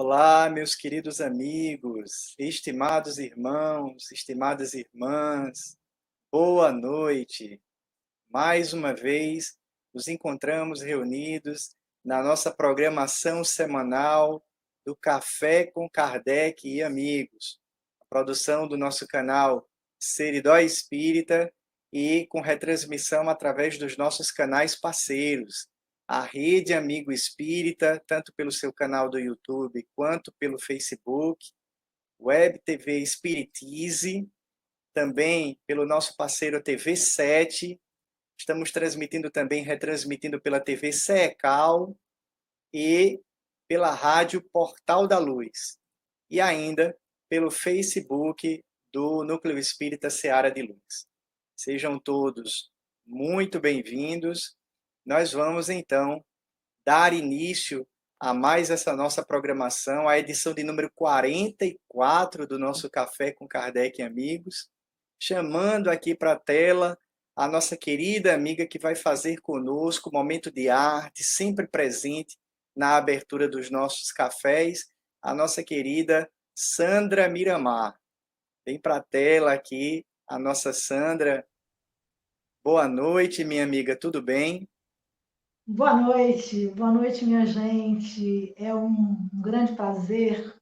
Olá, meus queridos amigos, estimados irmãos, estimadas irmãs, boa noite. Mais uma vez, nos encontramos reunidos na nossa programação semanal do Café com Kardec e Amigos, a produção do nosso canal Seridó Espírita e com retransmissão através dos nossos canais parceiros, a Rede Amigo Espírita, tanto pelo seu canal do YouTube quanto pelo Facebook, Web TV Espiritize, também pelo nosso parceiro TV7, estamos transmitindo também, retransmitindo pela TV Secal e pela rádio Portal da Luz, e ainda pelo Facebook do Núcleo Espírita Seara de Luz. Sejam todos muito bem-vindos. Nós vamos, então, dar início a mais essa nossa programação, a edição de número 44 do nosso Café com Kardec e Amigos, chamando aqui para a tela a nossa querida amiga que vai fazer conosco o momento de arte, sempre presente na abertura dos nossos cafés, a nossa querida Sandra Miramar. Vem para a tela aqui a nossa Sandra. Boa noite, minha amiga, tudo bem? Boa noite, minha gente. É um grande prazer,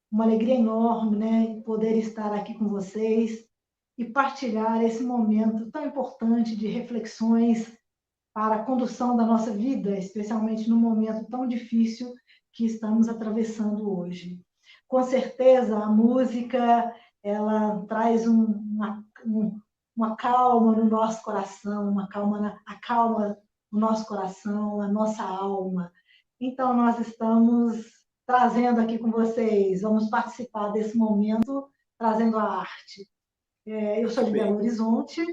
uma alegria enorme, né, poder estar aqui com vocês e partilhar esse momento tão importante de reflexões para a condução da nossa vida, especialmente no momento tão difícil que estamos atravessando hoje. Com certeza, a música, ela traz uma calma no nosso coração, acalma o nosso coração, a nossa alma. Então, nós estamos trazendo aqui com vocês, vamos participar desse momento, trazendo a arte. Eu sou de Belo Horizonte,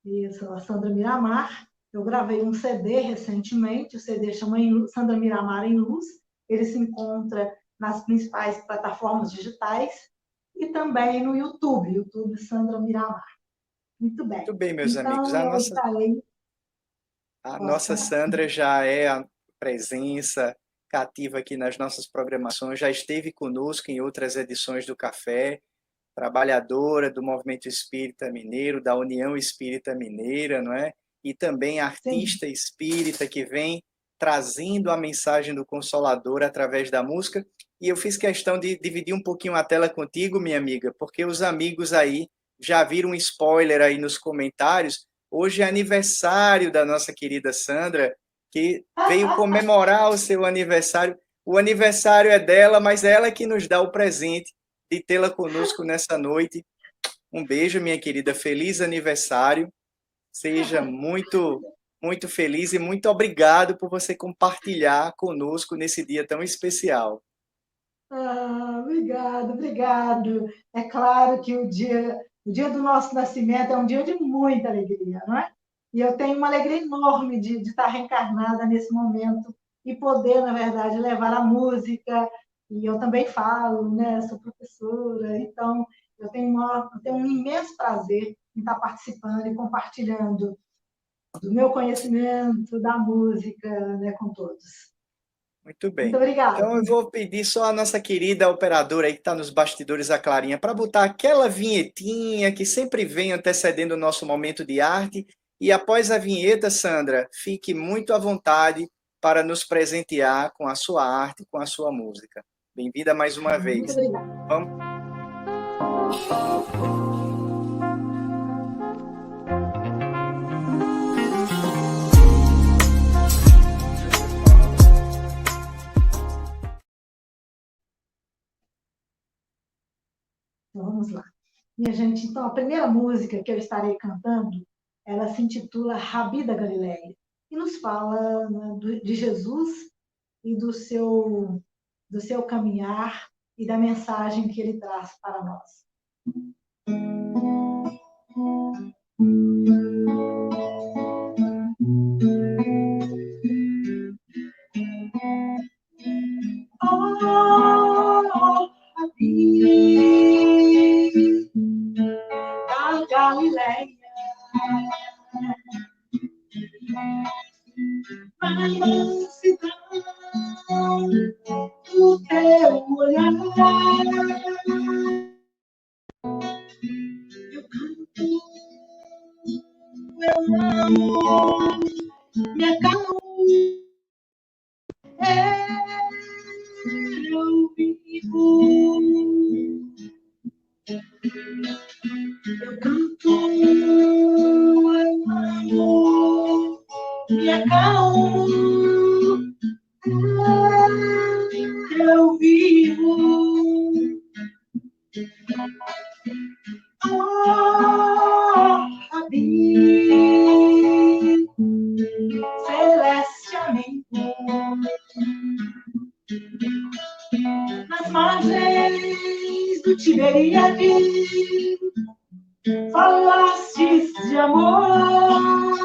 e sou a Sandra Miramar. Eu gravei um CD recentemente, o CD chama Sandra Miramar em Luz. Ele se encontra nas principais plataformas digitais e também no YouTube Sandra Miramar. Muito bem. Muito bem, meus amigos. Então, eu estarei... A nossa Sandra já é a presença cativa aqui nas nossas programações, já esteve conosco em outras edições do Café, trabalhadora do Movimento Espírita Mineiro, da União Espírita Mineira, não é? E também artista Sim. espírita que vem trazendo a mensagem do Consolador através da música. E eu fiz questão de dividir um pouquinho a tela contigo, minha amiga, porque os amigos aí já viram um spoiler aí nos comentários. Hoje é aniversário da nossa querida Sandra, que veio comemorar o seu aniversário. O aniversário é dela, mas é ela que nos dá o presente de tê-la conosco nessa noite. Um beijo, minha querida. Feliz aniversário. Seja muito, muito feliz e muito obrigado por você compartilhar conosco nesse dia tão especial. Obrigado. É claro que o dia do nosso nascimento é um dia de muita alegria, não é? E eu tenho uma alegria enorme de estar reencarnada nesse momento e poder, na verdade, levar a música. E eu também falo, né? Sou professora, então eu tenho um imenso prazer em estar participando e compartilhando do meu conhecimento, da música, né, com todos. Muito Muito bem. obrigada. Então eu vou pedir só a nossa querida operadora aí que está nos bastidores, a Clarinha, para botar aquela vinhetinha que sempre vem antecedendo o nosso momento de arte. E após a vinheta, Sandra, fique muito à vontade para nos presentear com a sua arte, com a sua música. Bem-vinda mais uma Muito vez. obrigada. Vamos. Então, vamos lá. Minha gente, então, a primeira música que eu estarei cantando, ela se intitula Rabi da Galileia, e nos fala, né, de Jesus e do seu caminhar e da mensagem que ele traz para nós. Oh, Rabi da Galileia, mansidão do teu olhar, eu vivo. Eu canto, eu amo, me acalmo, eu vivo. Habito celeste amigo nas margens do Tiberíades, falastes de amor.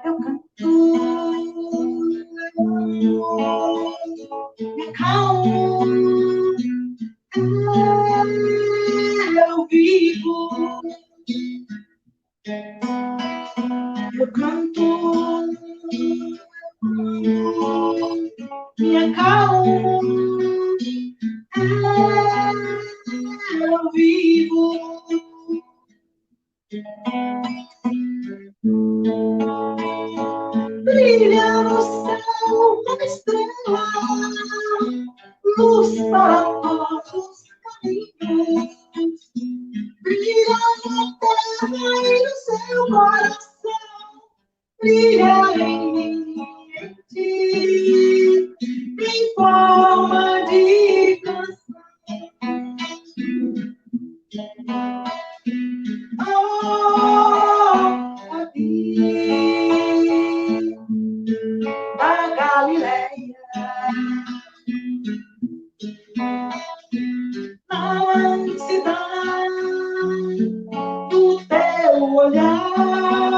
Eu canto, me acalmo, eu vivo. Eu canto, me acalmo, eu vivo. Brilha no céu uma estrela, luz para todos os caminhos. Brilha na terra e no seu coração, brilha em mim, em ti, em forma de canção. Da Galileia, na mansidão do teu olhar,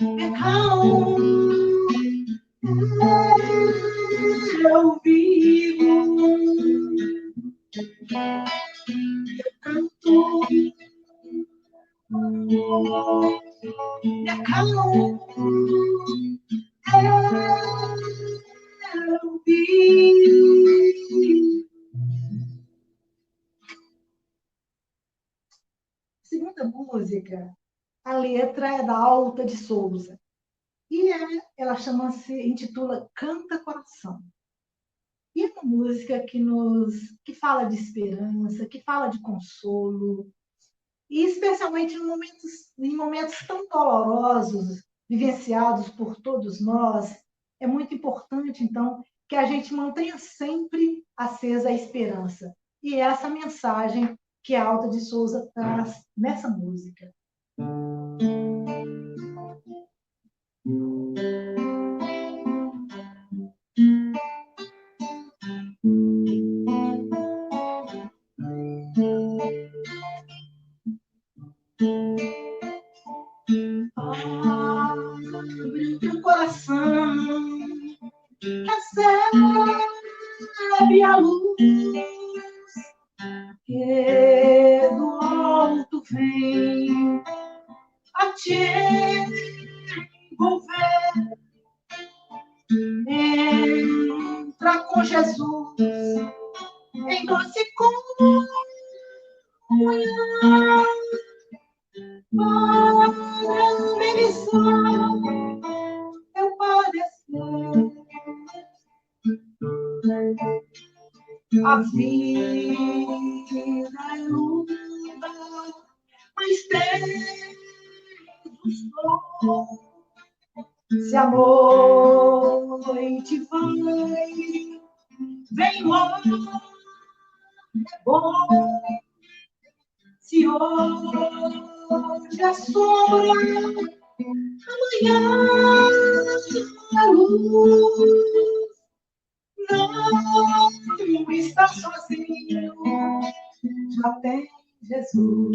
me calmo, eu vivo. Eu canto, me acalmo, eu vivo. Segunda música, a letra é da Alta de Souza e ela intitula Canta Coração. E é uma música que fala de esperança, que fala de consolo, e especialmente em momentos tão dolorosos, vivenciados por todos nós, é muito importante, então, que a gente mantenha sempre acesa a esperança. E é essa mensagem que a Alta de Souza traz nessa música. Abre teu coração, recebe a luz que do alto vem a te envolver. Entra com Jesus em doce comunhão para amenizar teu padecer. A vida é luta, mas temos dor. Se a noite vai, vem logo, é bom. Se hoje é sombra, amanhã é luz. Não está sozinho, já tem Jesus.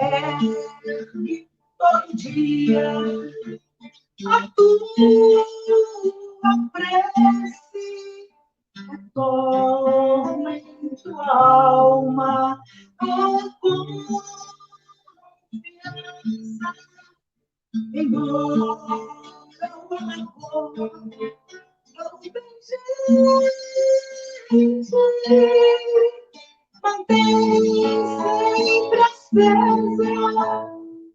Ergue todo dia a tua prece, retorna em tua alma a confiança, embora o amor não tem gente, mantém sempre acesa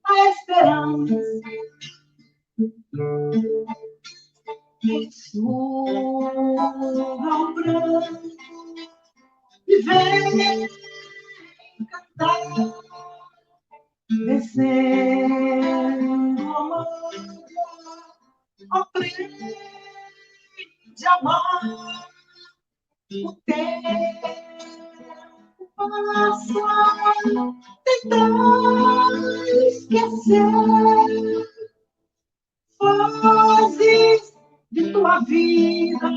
a esperança que suga o pranto e vem cantar, descendo a manga, aprende a amar o tempo passa, tentar esquecer fases de tua vida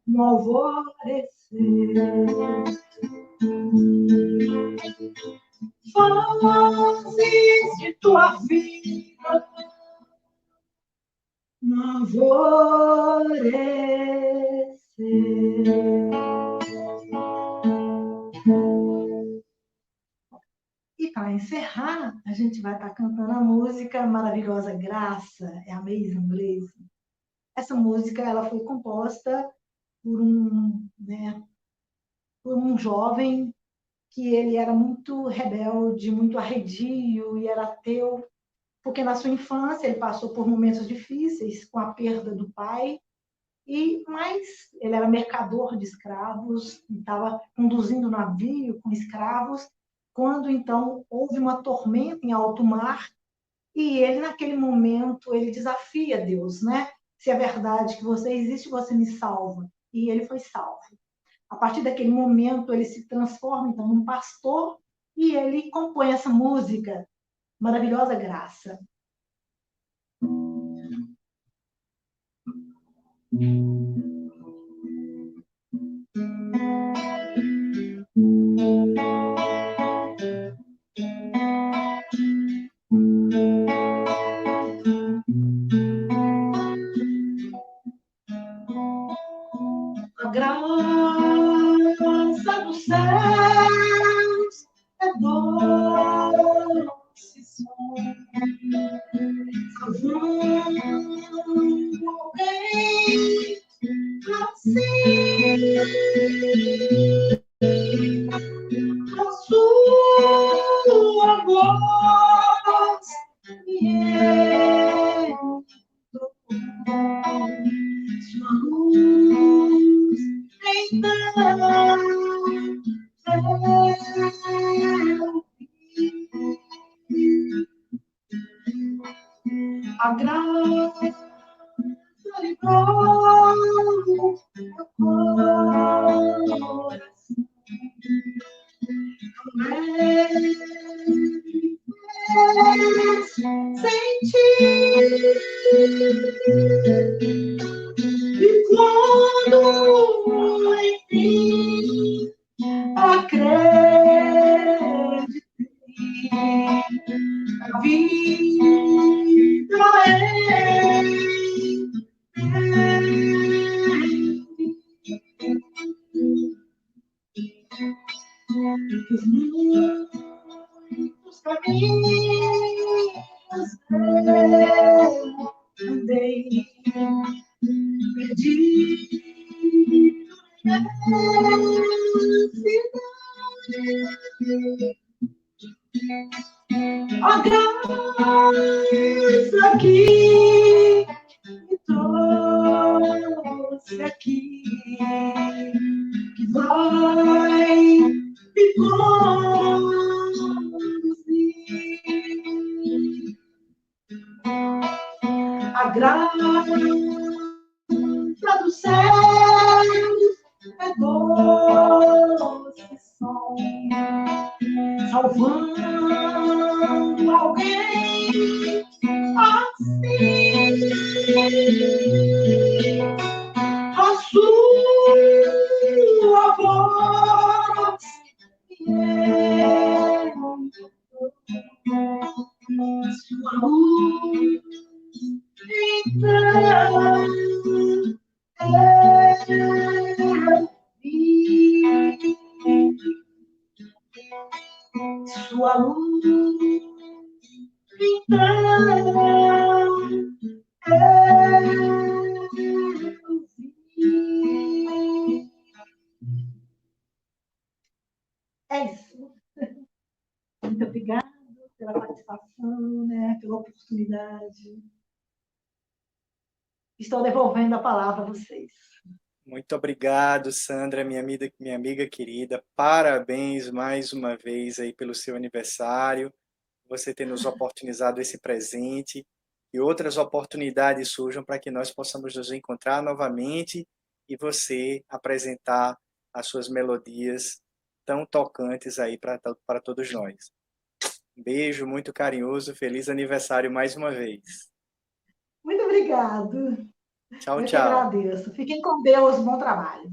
no alvorecer. Fases de tua vida no alvorecer. E para encerrar, a gente vai estar cantando a música maravilhosa Graça, é Amazing Grace. Essa música ela foi composta por por um jovem que ele era muito rebelde, muito arredio e era ateu, porque na sua infância ele passou por momentos difíceis com a perda do pai, mas ele era mercador de escravos, estava conduzindo navio com escravos, quando então houve uma tormenta em alto mar e ele naquele momento ele desafia Deus, né? Se é verdade que você existe, você me salva. E ele foi salvo. A partir daquele momento ele se transforma então num pastor e ele compõe essa música Maravilhosa Graça. A graça dos céus é doce som, salvando alguém assim. A sua voz me entrou, sua luz então a graça livrou meu coração. Sentir e quando enfim acreditei a vida os muitos caminhos eu andei, perdido na cidade. A graça que me trouxe aqui, que vai me conduzir. A graça dos céus é doce som, salvando alguém assim. A sua voz sua luz então sua luz então É isso. Muito obrigada pela participação, né, pela oportunidade. Estou devolvendo a palavra a vocês. Muito obrigado, Sandra, minha amiga querida. Parabéns mais uma vez aí pelo seu aniversário. Você ter nos oportunizado esse presente e outras oportunidades surjam para que nós possamos nos encontrar novamente e você apresentar as suas melodias tão tocantes aí para todos nós. Um beijo muito carinhoso, feliz aniversário mais uma vez. Muito obrigado. Tchau, Eu que tchau. agradeço. Fiquem com Deus, bom trabalho.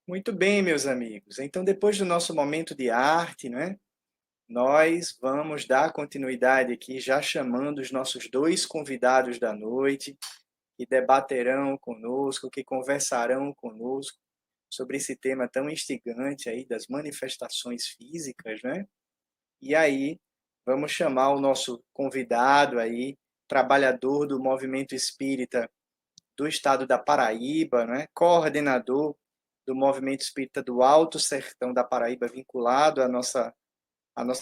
Muito bem, meus amigos. Então, depois do nosso momento de arte, né, nós vamos dar continuidade aqui, já chamando os nossos dois convidados da noite, que debaterão conosco, que conversarão conosco sobre esse tema tão instigante aí das manifestações físicas, né? E aí, vamos chamar o nosso convidado aí, trabalhador do movimento espírita do estado da Paraíba, né? Coordenador do movimento espírita do Alto Sertão da Paraíba, vinculado à nossa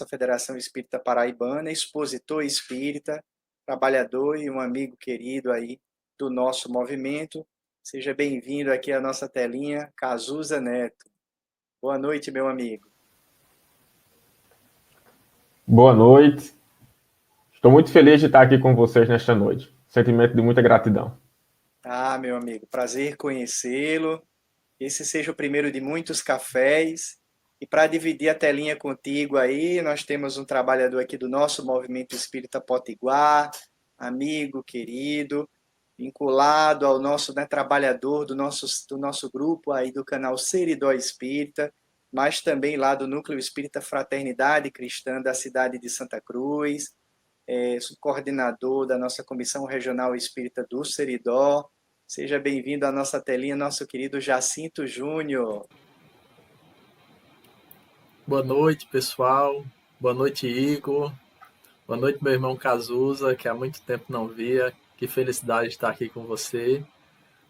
Federação Espírita Paraibana, expositor espírita, trabalhador e um amigo querido aí do nosso movimento. Seja bem-vindo aqui à nossa telinha, Cazuza Neto. Boa noite, meu amigo. Boa noite. Estou muito feliz de estar aqui com vocês nesta noite. Sentimento de muita gratidão. Ah, meu amigo, prazer conhecê-lo. Esse seja o primeiro de muitos cafés. E para dividir a telinha contigo aí, nós temos um trabalhador aqui do nosso movimento espírita Potiguar, amigo, querido, vinculado ao nosso, né, trabalhador do nosso grupo aí do canal Seridó Espírita, mas também lá do Núcleo Espírita Fraternidade Cristã da cidade de Santa Cruz, coordenador da nossa Comissão Regional Espírita do Seridó. Seja bem-vindo à nossa telinha, nosso querido Jacinto Júnior. Boa noite, pessoal. Boa noite, Igor. Boa noite, meu irmão Cazuza, que há muito tempo não via. Que felicidade estar aqui com você.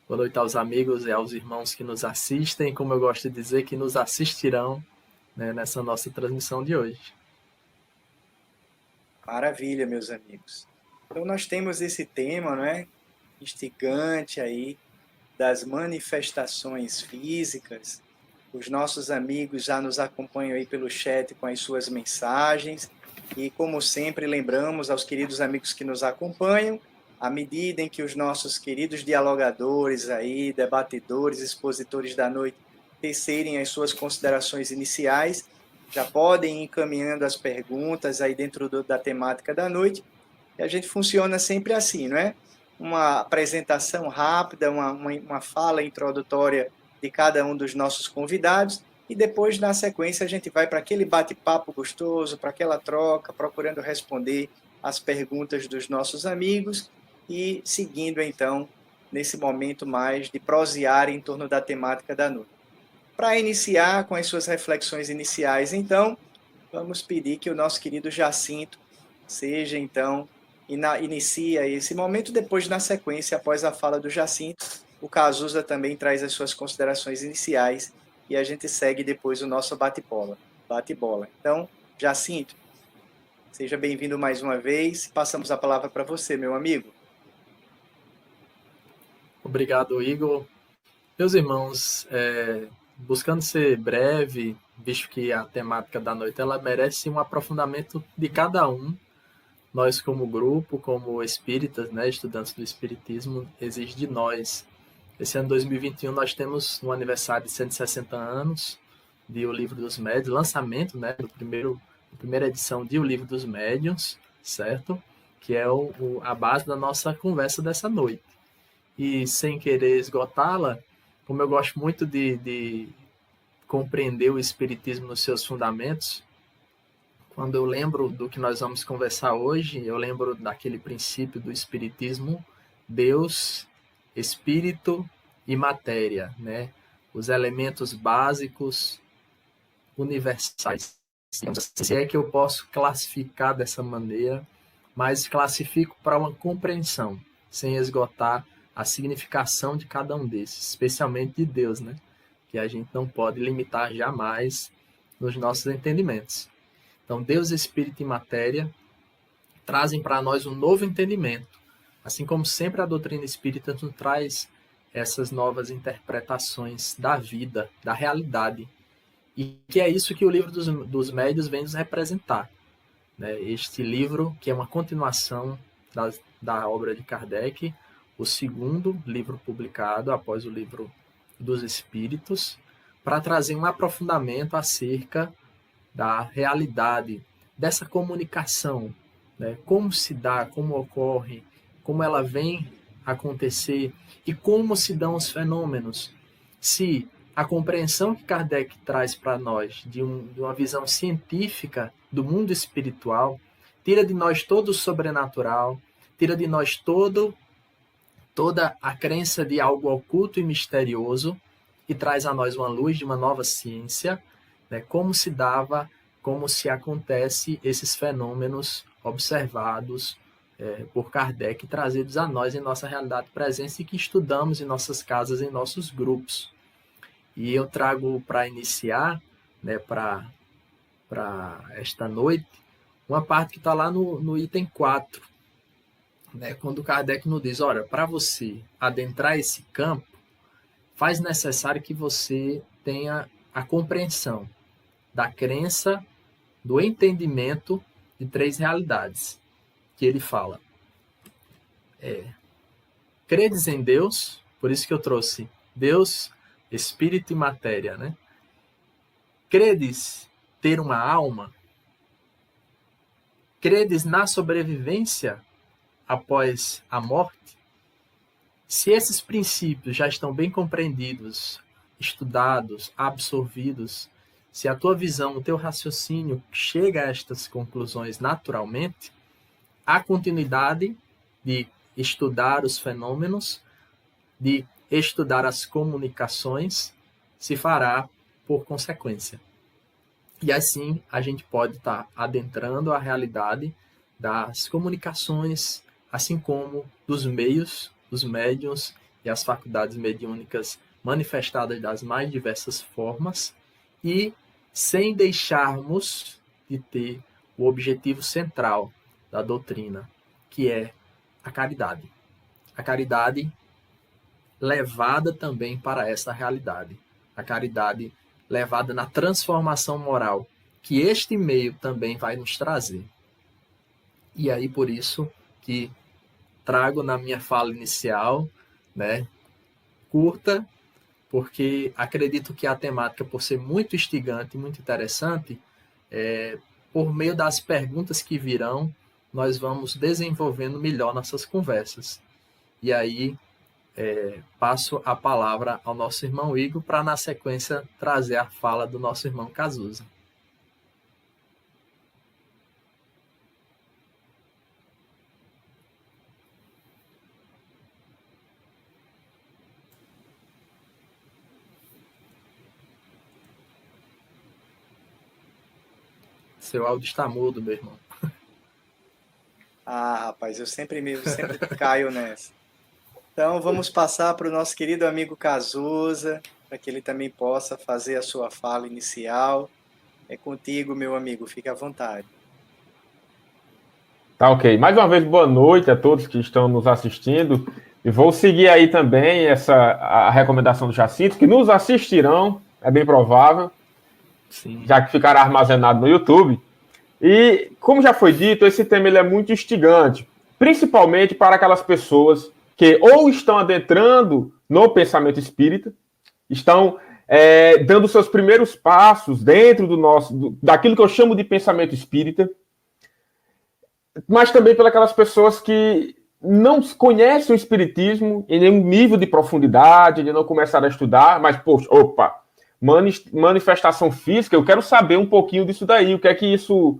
Boa noite aos amigos e aos irmãos que nos assistem, como eu gosto de dizer, que nos assistirão, né, nessa nossa transmissão de hoje. Maravilha, meus amigos. Então nós temos esse tema, não é? Instigante aí das manifestações físicas. Os nossos amigos já nos acompanham aí pelo chat com as suas mensagens. E como sempre, lembramos aos queridos amigos que nos acompanham, à medida em que os nossos queridos dialogadores aí, debatedores, expositores da noite, tecerem as suas considerações iniciais, já podem ir encaminhando as perguntas aí dentro da temática da noite. E a gente funciona sempre assim, não é? Uma apresentação rápida, uma fala introdutória de cada um dos nossos convidados, e depois, na sequência, a gente vai para aquele bate-papo gostoso, para aquela troca, procurando responder as perguntas dos nossos amigos e seguindo, então, nesse momento mais de prosear em torno da temática da noite. Para iniciar com as suas reflexões iniciais, então, vamos pedir que o nosso querido Jacinto seja, então, inicia esse momento. Depois, na sequência, após a fala do Jacinto, o Cazuza também traz as suas considerações iniciais e a gente segue depois o nosso bate-bola. Então, Jacinto, seja bem-vindo mais uma vez. Passamos a palavra para você, meu amigo. Obrigado, Igor. Meus irmãos, buscando ser breve, visto que a temática da noite ela merece um aprofundamento de cada um. Nós, como grupo, como espíritas, né, estudantes do espiritismo, exige de nós. Esse ano 2021 nós temos um aniversário de 160 anos de O Livro dos Médiuns, lançamento, né, da primeira edição de O Livro dos Médiuns, certo? Que é a base da nossa conversa dessa noite. E sem querer esgotá-la, como eu gosto muito de compreender o espiritismo nos seus fundamentos, quando eu lembro do que nós vamos conversar hoje, eu lembro daquele princípio do espiritismo: Deus, espírito e matéria, né? Os elementos básicos universais. Se é que eu posso classificar dessa maneira, mas classifico para uma compreensão, sem esgotar a significação de cada um desses, especialmente de Deus, né? que a gente não pode limitar jamais nos nossos entendimentos. Então, Deus, Espírito e matéria trazem para nós um novo entendimento, assim como sempre a doutrina espírita nos traz essas novas interpretações da vida, da realidade, e que é isso que o livro dos médiuns vem nos representar, né? Este livro, que é uma continuação da obra de Kardec, o segundo livro publicado após o livro dos Espíritos, para trazer um aprofundamento acerca da realidade dessa comunicação, né? Como se dá, como ocorre, como ela vem acontecer e como se dão os fenômenos. Se a compreensão que Kardec traz para nós de uma visão científica do mundo espiritual tira de nós todo o sobrenatural, tira de nós toda a crença de algo oculto e misterioso e traz a nós uma luz de uma nova ciência, né? Como se dava, como se acontece esses fenômenos observados por Kardec, trazidos a nós em nossa realidade presente e que estudamos em nossas casas, em nossos grupos. E eu trago para iniciar, né, para esta noite, uma parte que está lá no item 4, né, quando Kardec nos diz, olha, para você adentrar esse campo, faz necessário que você tenha a compreensão da crença, do entendimento de 3 realidades, que ele fala. Credes em Deus, por isso que eu trouxe Deus, Espírito e matéria, né? Credes ter uma alma? Credes na sobrevivência após a morte? Se esses princípios já estão bem compreendidos, estudados, absorvidos, se a tua visão, o teu raciocínio chega a estas conclusões naturalmente, há continuidade de estudar os fenômenos, de estudar as comunicações, se fará por consequência. E assim a gente pode estar adentrando a realidade das comunicações, assim como dos meios, dos médiuns e as faculdades mediúnicas manifestadas das mais diversas formas, e sem deixarmos de ter o objetivo central da doutrina, que é a caridade. A caridade levada também para essa realidade. A caridade levada na transformação moral, que este meio também vai nos trazer. E aí, por isso, que trago na minha fala inicial, né, curta, porque acredito que a temática, por ser muito instigante, muito interessante, por meio das perguntas que virão, nós vamos desenvolvendo melhor nossas conversas. E aí, passo a palavra ao nosso irmão Igor para, na sequência, trazer a fala do nosso irmão Cazuza. Seu áudio está mudo, meu irmão. Ah, rapaz, eu sempre caio nessa. Então, vamos passar para o nosso querido amigo Cazuza, para que ele também possa fazer a sua fala inicial. É contigo, meu amigo, fique à vontade. Tá ok. Mais uma vez, boa noite a todos que estão nos assistindo. E vou seguir aí também a recomendação do Jacinto, que nos assistirão, é bem provável, sim, já que ficará armazenado no YouTube. E, como já foi dito, esse tema ele é muito instigante, principalmente para aquelas pessoas que ou estão adentrando no pensamento espírita, estão dando seus primeiros passos dentro daquilo que eu chamo de pensamento espírita, mas também pelas pessoas que não conhecem o espiritismo em nenhum nível de profundidade, de não começaram a estudar, mas, poxa, manifestação física, eu quero saber um pouquinho disso daí, o que é que isso,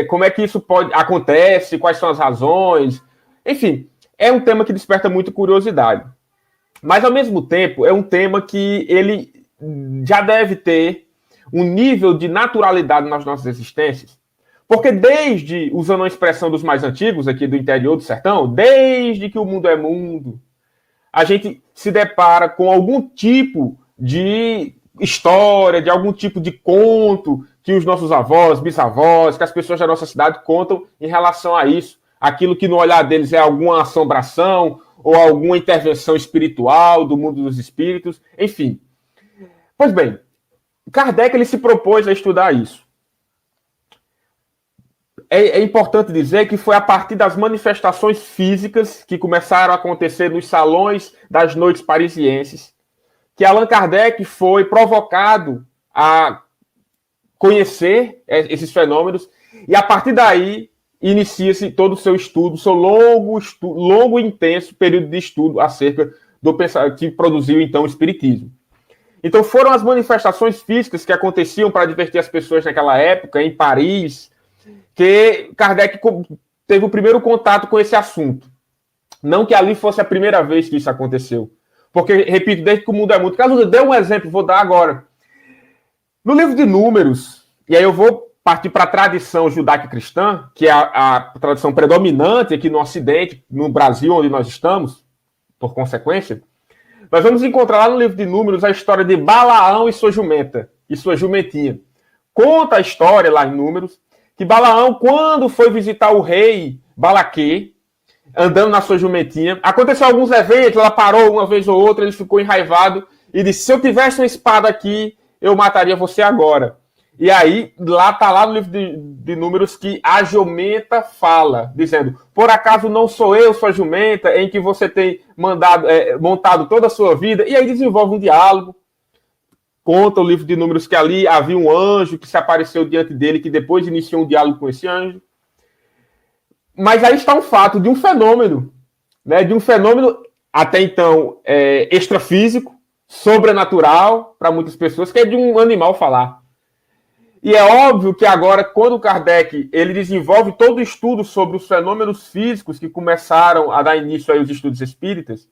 como é que isso acontece, quais são as razões, enfim, é um tema que desperta muita curiosidade. Mas, ao mesmo tempo, é um tema que ele já deve ter um nível de naturalidade nas nossas existências, porque desde, usando a expressão dos mais antigos aqui do interior do sertão, desde que o mundo é mundo, a gente se depara com algum tipo de história, de algum tipo de conto que os nossos avós, bisavós, que as pessoas da nossa cidade contam em relação a isso. Aquilo que no olhar deles é alguma assombração ou alguma intervenção espiritual do mundo dos espíritos, enfim. Pois bem, Kardec ele se propôs a estudar isso. É importante dizer que foi a partir das manifestações físicas que começaram a acontecer nos salões das noites parisienses que Allan Kardec foi provocado a conhecer esses fenômenos e a partir daí inicia-se todo o seu estudo, seu longo e intenso período de estudo acerca do pensamento que produziu então o Espiritismo. Então foram as manifestações físicas que aconteciam para divertir as pessoas naquela época, em Paris, que Kardec teve o primeiro contato com esse assunto. Não que ali fosse a primeira vez que isso aconteceu. Porque, repito, desde que o mundo é mundo. Caso eu dê um exemplo, vou dar agora. No livro de Números, e aí eu vou partir para a tradição judaico-cristã, que é a tradição predominante aqui no Ocidente, no Brasil, onde nós estamos, por consequência, nós vamos encontrar lá no livro de Números a história de Balaão e sua jumenta, e sua jumentinha. Conta a história lá em Números, que Balaão, quando foi visitar o rei Balaque, andando na sua jumentinha, aconteceu alguns eventos, ela parou uma vez ou outra, ele ficou enraivado e disse, se eu tivesse uma espada aqui, eu mataria você agora. E aí, está lá no livro de Números que a jumenta fala, dizendo, por acaso não sou eu sua jumenta, em que você tem montado toda a sua vida? E aí desenvolve um diálogo. Conta o livro de Números que ali havia um anjo que se apareceu diante dele, que depois iniciou um diálogo com esse anjo. Mas aí está um fato de um fenômeno, né, de um fenômeno até então extrafísico, sobrenatural para muitas pessoas, que é de um animal falar. E é óbvio que agora, quando Kardec ele desenvolve todo o estudo sobre os fenômenos físicos que começaram a dar início aos estudos espíritas,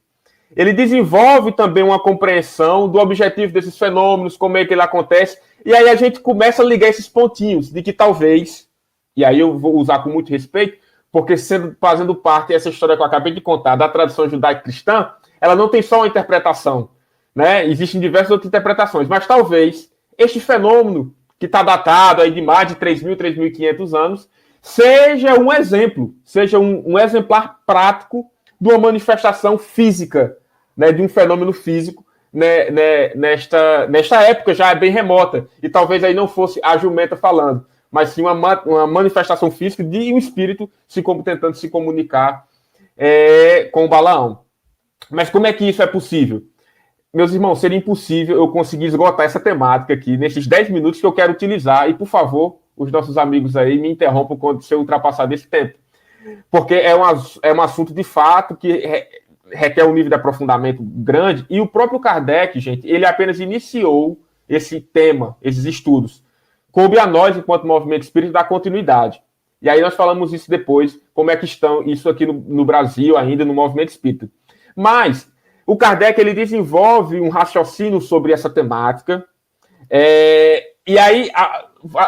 ele desenvolve também uma compreensão do objetivo desses fenômenos, como é que ele acontece, e aí a gente começa a ligar esses pontinhos de que talvez, e aí eu vou usar com muito respeito, porque fazendo parte dessa história que eu acabei de contar, da tradição judaico-cristã, ela não tem só uma interpretação, né? Existem diversas outras interpretações, mas talvez este fenômeno, que está datado aí de mais de 3.000, 3.500 anos, seja um exemplo, seja um exemplar prático de uma manifestação física, né, de um fenômeno físico, né, nesta época já é bem remota, e talvez aí não fosse a jumenta falando, mas sim uma manifestação física de um espírito tentando se comunicar com o Balaão. Mas como é que isso é possível? Meus irmãos, seria impossível eu conseguir esgotar essa temática aqui nesses 10 minutos que eu quero utilizar, e por favor, os nossos amigos aí me interrompam quando eu ultrapassar desse tempo. Porque é um assunto de fato que requer um nível de aprofundamento grande, e o próprio Kardec, gente, ele apenas iniciou esse tema, esses estudos. Coube a nós, enquanto movimento espírita, dar continuidade. E aí nós falamos isso depois, como é que estão isso aqui no Brasil, ainda no movimento espírita. Mas o Kardec ele desenvolve um raciocínio sobre essa temática, e aí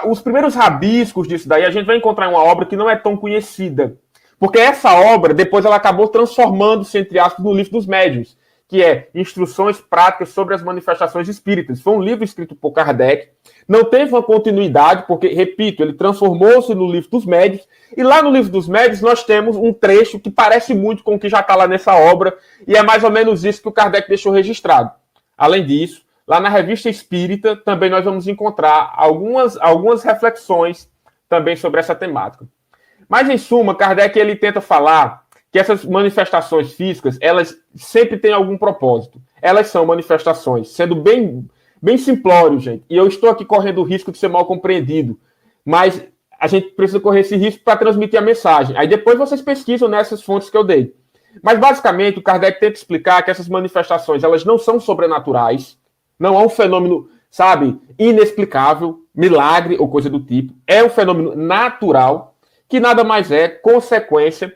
os primeiros rabiscos disso daí a gente vai encontrar em uma obra que não é tão conhecida, porque essa obra depois ela acabou transformando-se, entre aspas, no Livro dos Médiuns, que é Instruções Práticas sobre as Manifestações Espíritas. Foi um livro escrito por Kardec, não teve uma continuidade, porque, repito, ele transformou-se no Livro dos Médiuns, e lá no Livro dos Médiuns nós temos um trecho que parece muito com o que já está lá nessa obra, e é mais ou menos isso que o Kardec deixou registrado. Além disso, lá na Revista Espírita também nós vamos encontrar algumas reflexões também sobre essa temática. Mas, em suma, Kardec ele tenta falar que essas manifestações físicas, elas sempre têm algum propósito. Elas são manifestações, sendo bem simplório, gente. E eu estou aqui correndo o risco de ser mal compreendido. Mas a gente precisa correr esse risco para transmitir a mensagem. Aí depois vocês pesquisam nessas fontes que eu dei. Mas, basicamente, o Kardec tenta explicar que essas manifestações, elas não são sobrenaturais. Não é um fenômeno, sabe, inexplicável, milagre ou coisa do tipo. É um fenômeno natural, que nada mais é consequência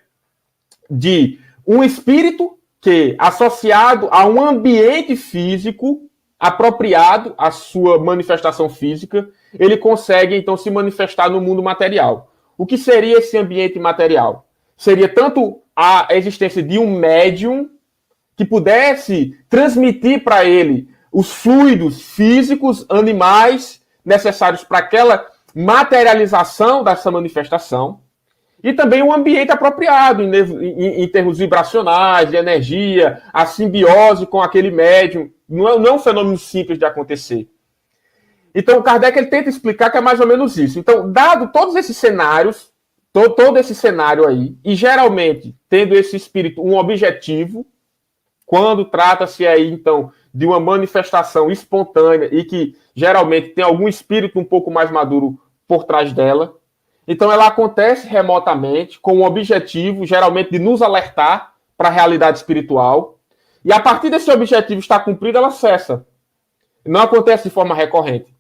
de um espírito que, associado a um ambiente físico apropriado à sua manifestação física, ele consegue, então, se manifestar no mundo material. O que seria esse ambiente material? Seria tanto a existência de um médium que pudesse transmitir para ele os fluidos físicos, animais, necessários para aquela materialização dessa manifestação, e também um ambiente apropriado em termos vibracionais, de energia, a simbiose com aquele médium. Não é um fenômeno simples de acontecer. Então, Kardec ele tenta explicar que é mais ou menos isso. Então, dado todos esses cenários, todo esse cenário aí, e geralmente tendo esse espírito um objetivo, quando trata-se aí, então, de uma manifestação espontânea e que geralmente tem algum espírito um pouco mais maduro por trás dela, então ela acontece remotamente com o objetivo, geralmente, de nos alertar para a realidade espiritual, e a partir desse objetivo estar cumprido, ela cessa. Não acontece de forma recorrente.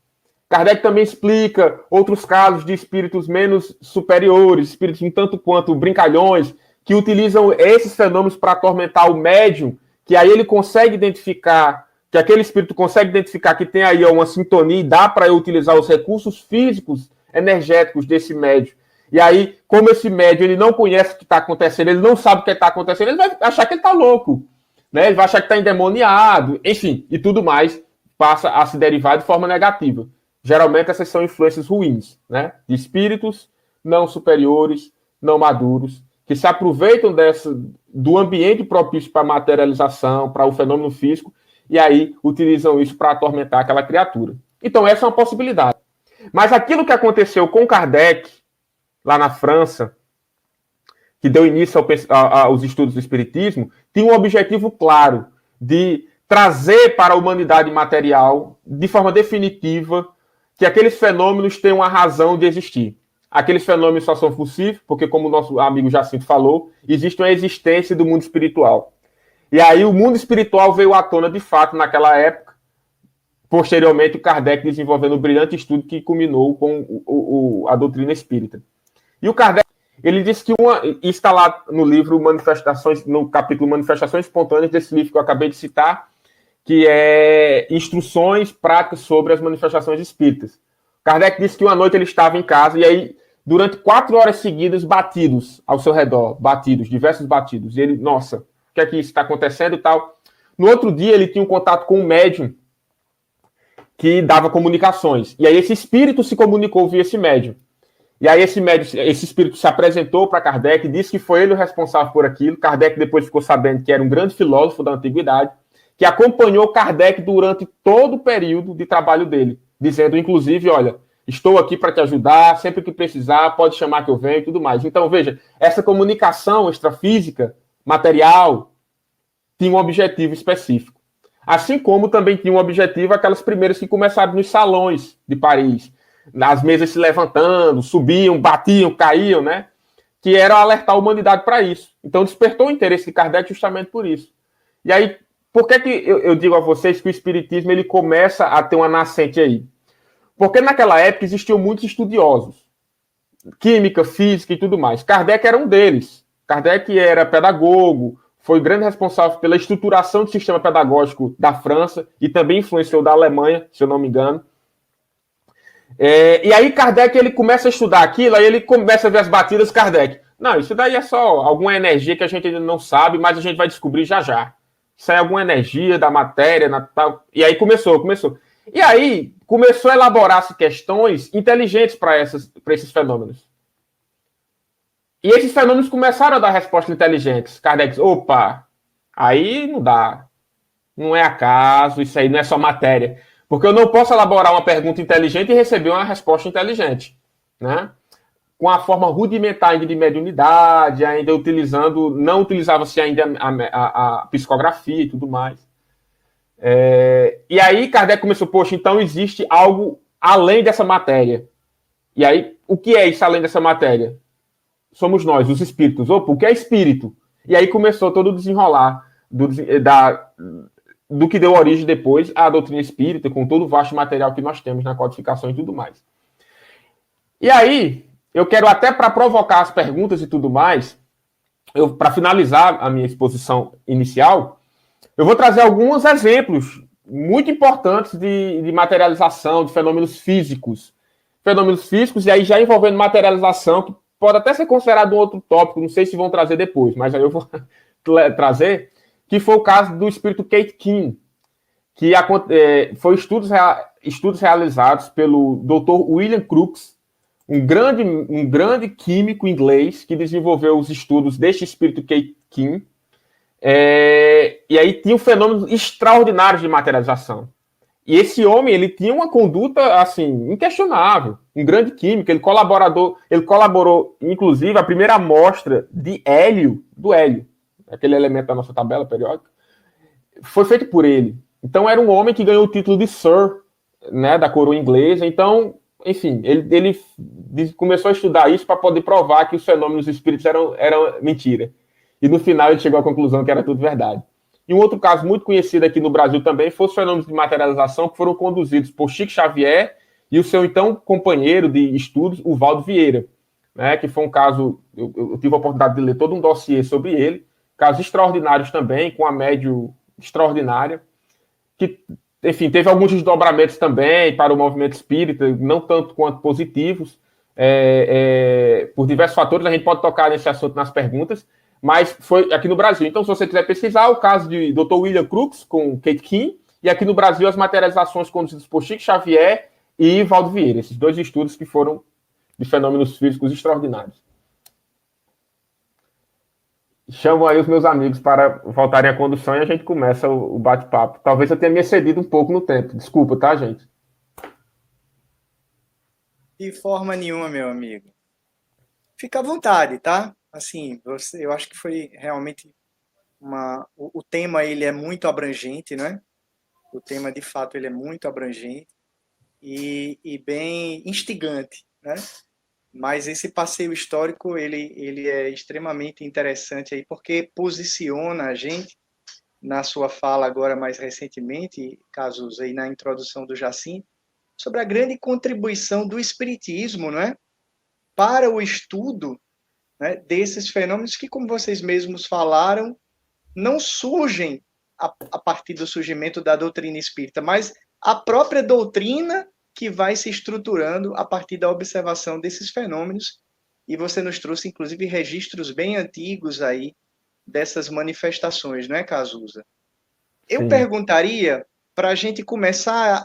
Kardec também explica outros casos de espíritos menos superiores, espíritos um tanto quanto brincalhões, que utilizam esses fenômenos para atormentar o médium, que aí ele consegue identificar, que aquele espírito consegue identificar que tem aí uma sintonia e dá para eu utilizar os recursos físicos energéticos desse médium. E aí, como esse médium ele não conhece o que está acontecendo, ele não sabe o que está acontecendo, ele vai achar que ele está louco, né? Ele vai achar que está endemoniado, enfim, e tudo mais passa a se derivar de forma negativa. Geralmente essas são influências ruins, né? De espíritos não superiores, não maduros, que se aproveitam do ambiente propício para a materialização, para o fenômeno físico, e aí utilizam isso para atormentar aquela criatura. Então essa é uma possibilidade. Mas aquilo que aconteceu com Kardec, lá na França, que deu início aos estudos do Espiritismo, tinha um objetivo claro de trazer para a humanidade material, de forma definitiva, que aqueles fenômenos têm uma razão de existir. Aqueles fenômenos só são possíveis porque, como o nosso amigo Jacinto falou, existe uma existência do mundo espiritual. E aí o mundo espiritual veio à tona de fato naquela época. Posteriormente, o Kardec desenvolvendo um brilhante estudo que culminou com a doutrina espírita. E o Kardec, ele disse que está lá no livro Manifestações, no capítulo Manifestações Espontâneas, desse livro que eu acabei de citar, que é Instruções Práticas sobre as Manifestações Espíritas. Kardec disse que uma noite ele estava em casa e aí, durante 4 horas seguidas, batidos ao seu redor, diversos batidos. E ele, nossa, o que é que está acontecendo e tal? No outro dia, ele tinha um contato com um médium que dava comunicações. E aí esse espírito se comunicou via esse médium. E aí esse espírito se apresentou para Kardec, disse que foi ele o responsável por aquilo. Kardec depois ficou sabendo que era um grande filósofo da antiguidade, que acompanhou Kardec durante todo o período de trabalho dele, dizendo, inclusive, olha, estou aqui para te ajudar, sempre que precisar, pode chamar que eu venho e tudo mais. Então, veja, essa comunicação extrafísica, material, tinha um objetivo específico. Assim como também tinha um objetivo aquelas primeiras que começaram nos salões de Paris, as mesas se levantando, subiam, batiam, caíam, né? Que era alertar a humanidade para isso. Então despertou o interesse de Kardec justamente por isso. E aí, por que eu digo a vocês que o Espiritismo ele começa a ter uma nascente aí? Porque naquela época existiam muitos estudiosos, química, física e tudo mais. Kardec era um deles. Kardec era pedagogo, foi grande responsável pela estruturação do sistema pedagógico da França e também influenciou da Alemanha, se eu não me engano. E aí Kardec ele começa a estudar aquilo, aí ele começa a ver as batidas Kardec. Não, isso daí é só alguma energia que a gente ainda não sabe, mas a gente vai descobrir já já. Isso é alguma energia da matéria, tal. E aí começou. E aí começou a elaborar-se questões inteligentes para esses fenômenos. E esses fenômenos começaram a dar respostas inteligentes. Kardec disse, opa, aí não dá. Não é acaso, isso aí não é só matéria. Porque eu não posso elaborar uma pergunta inteligente e receber uma resposta inteligente, né? Com a forma rudimentar ainda de mediunidade, ainda não utilizava-se ainda a psicografia e tudo mais. E aí Kardec começou, poxa, então existe algo além dessa matéria. E aí, o que é isso além dessa matéria? Somos nós, os espíritos. Opa, o que é espírito? E aí começou todo o desenrolar do que deu origem depois à doutrina espírita, com todo o vasto material que nós temos na codificação e tudo mais. E aí, eu quero até para provocar as perguntas e tudo mais, para finalizar a minha exposição inicial, eu vou trazer alguns exemplos muito importantes de materialização, de fenômenos físicos. Fenômenos físicos, e aí já envolvendo materialização, que pode até ser considerado um outro tópico, não sei se vão trazer depois, mas aí eu vou trazer, que foi o caso do espírito Kate King, que foi estudos realizados pelo Dr. William Crookes, um grande químico inglês que desenvolveu os estudos deste espírito Keet-Kin. E aí tinha um fenômeno extraordinário de materialização. E esse homem, ele tinha uma conduta, assim, inquestionável, um grande químico, ele colaborou, inclusive, a primeira amostra de hélio, do hélio, aquele elemento da nossa tabela periódica, foi feito por ele. Então, era um homem que ganhou o título de Sir, né, da coroa inglesa. Então, enfim, ele começou a estudar isso para poder provar que os fenômenos espíritos eram mentira. E no final ele chegou à conclusão que era tudo verdade. E um outro caso muito conhecido aqui no Brasil também foi os fenômenos de materialização que foram conduzidos por Chico Xavier e o seu então companheiro de estudos, o Valdo Vieira, né, que foi um caso, eu tive a oportunidade de ler todo um dossiê sobre ele, casos extraordinários também, com a médio extraordinária, que, enfim, teve alguns desdobramentos também para o movimento espírita, não tanto quanto positivos, por diversos fatores. A gente pode tocar nesse assunto nas perguntas, mas foi aqui no Brasil. Então, se você quiser pesquisar, o caso de Dr. William Crookes com Keet-Kin, e aqui no Brasil as materializações conduzidas por Chico Xavier e Valdo Vieira, esses dois estudos que foram de fenômenos físicos extraordinários. Chamo aí os meus amigos para voltarem à condução e a gente começa o bate-papo. Talvez eu tenha me excedido um pouco no tempo. Desculpa, tá, gente? De forma nenhuma, meu amigo. Fica à vontade, tá? Assim, eu acho que foi realmente o tema, ele é muito abrangente, né? O tema, de fato, ele é muito abrangente e bem instigante, né? Mas esse passeio histórico, ele é extremamente interessante aí, porque posiciona a gente, na sua fala agora mais recentemente, Cazuza, aí na introdução do Jacinto, sobre a grande contribuição do espiritismo, né, para o estudo, né, desses fenômenos que, como vocês mesmos falaram, não surgem a partir do surgimento da doutrina espírita, mas a própria doutrina que vai se estruturando a partir da observação desses fenômenos. E você nos trouxe, inclusive, registros bem antigos aí dessas manifestações, não é, Cazuza? Eu perguntaria, para a gente começar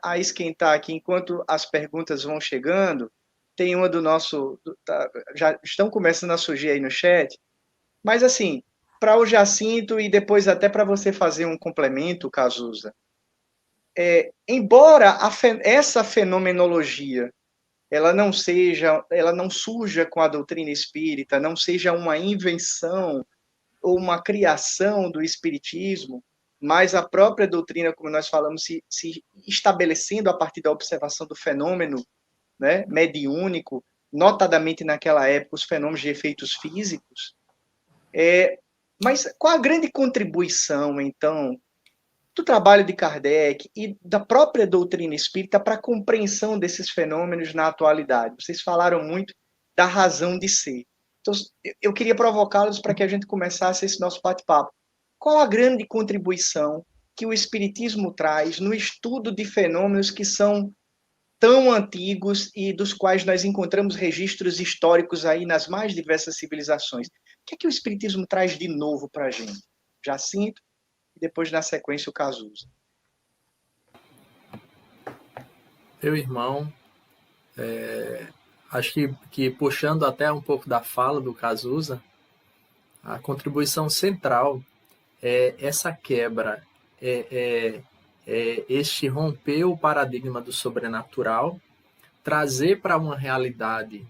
a esquentar aqui, enquanto as perguntas vão chegando, tem uma do nosso... já estão começando a surgir aí no chat, mas assim, para o Jacinto e depois até para você fazer um complemento, Cazuza, embora essa fenomenologia ela não surja com a doutrina espírita, não seja uma invenção ou uma criação do espiritismo, mas a própria doutrina, como nós falamos, se estabelecendo a partir da observação do fenômeno, né, mediúnico, notadamente naquela época os fenômenos de efeitos físicos. Mas qual a grande contribuição, então, do trabalho de Kardec e da própria doutrina espírita para a compreensão desses fenômenos na atualidade? Vocês falaram muito da razão de ser. Então, eu queria provocá-los para que a gente começasse esse nosso bate-papo. Qual a grande contribuição que o espiritismo traz no estudo de fenômenos que são tão antigos e dos quais nós encontramos registros históricos aí nas mais diversas civilizações? O que é que o espiritismo traz de novo para a gente? Jacinto? E depois, na sequência, o Cazuza. Meu irmão, acho que puxando até um pouco da fala do Cazuza, a contribuição central é essa quebra, este romper o paradigma do sobrenatural, trazer para uma realidade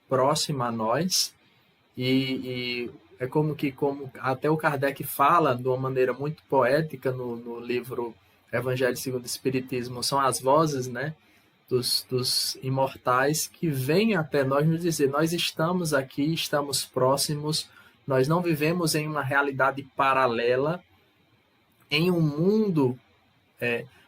próxima a nós, e é como até o Kardec fala de uma maneira muito poética no livro Evangelho segundo o Espiritismo, são as vozes, né, dos imortais que vêm até nós nos dizer: nós estamos aqui, estamos próximos, nós não vivemos em uma realidade paralela, em um mundo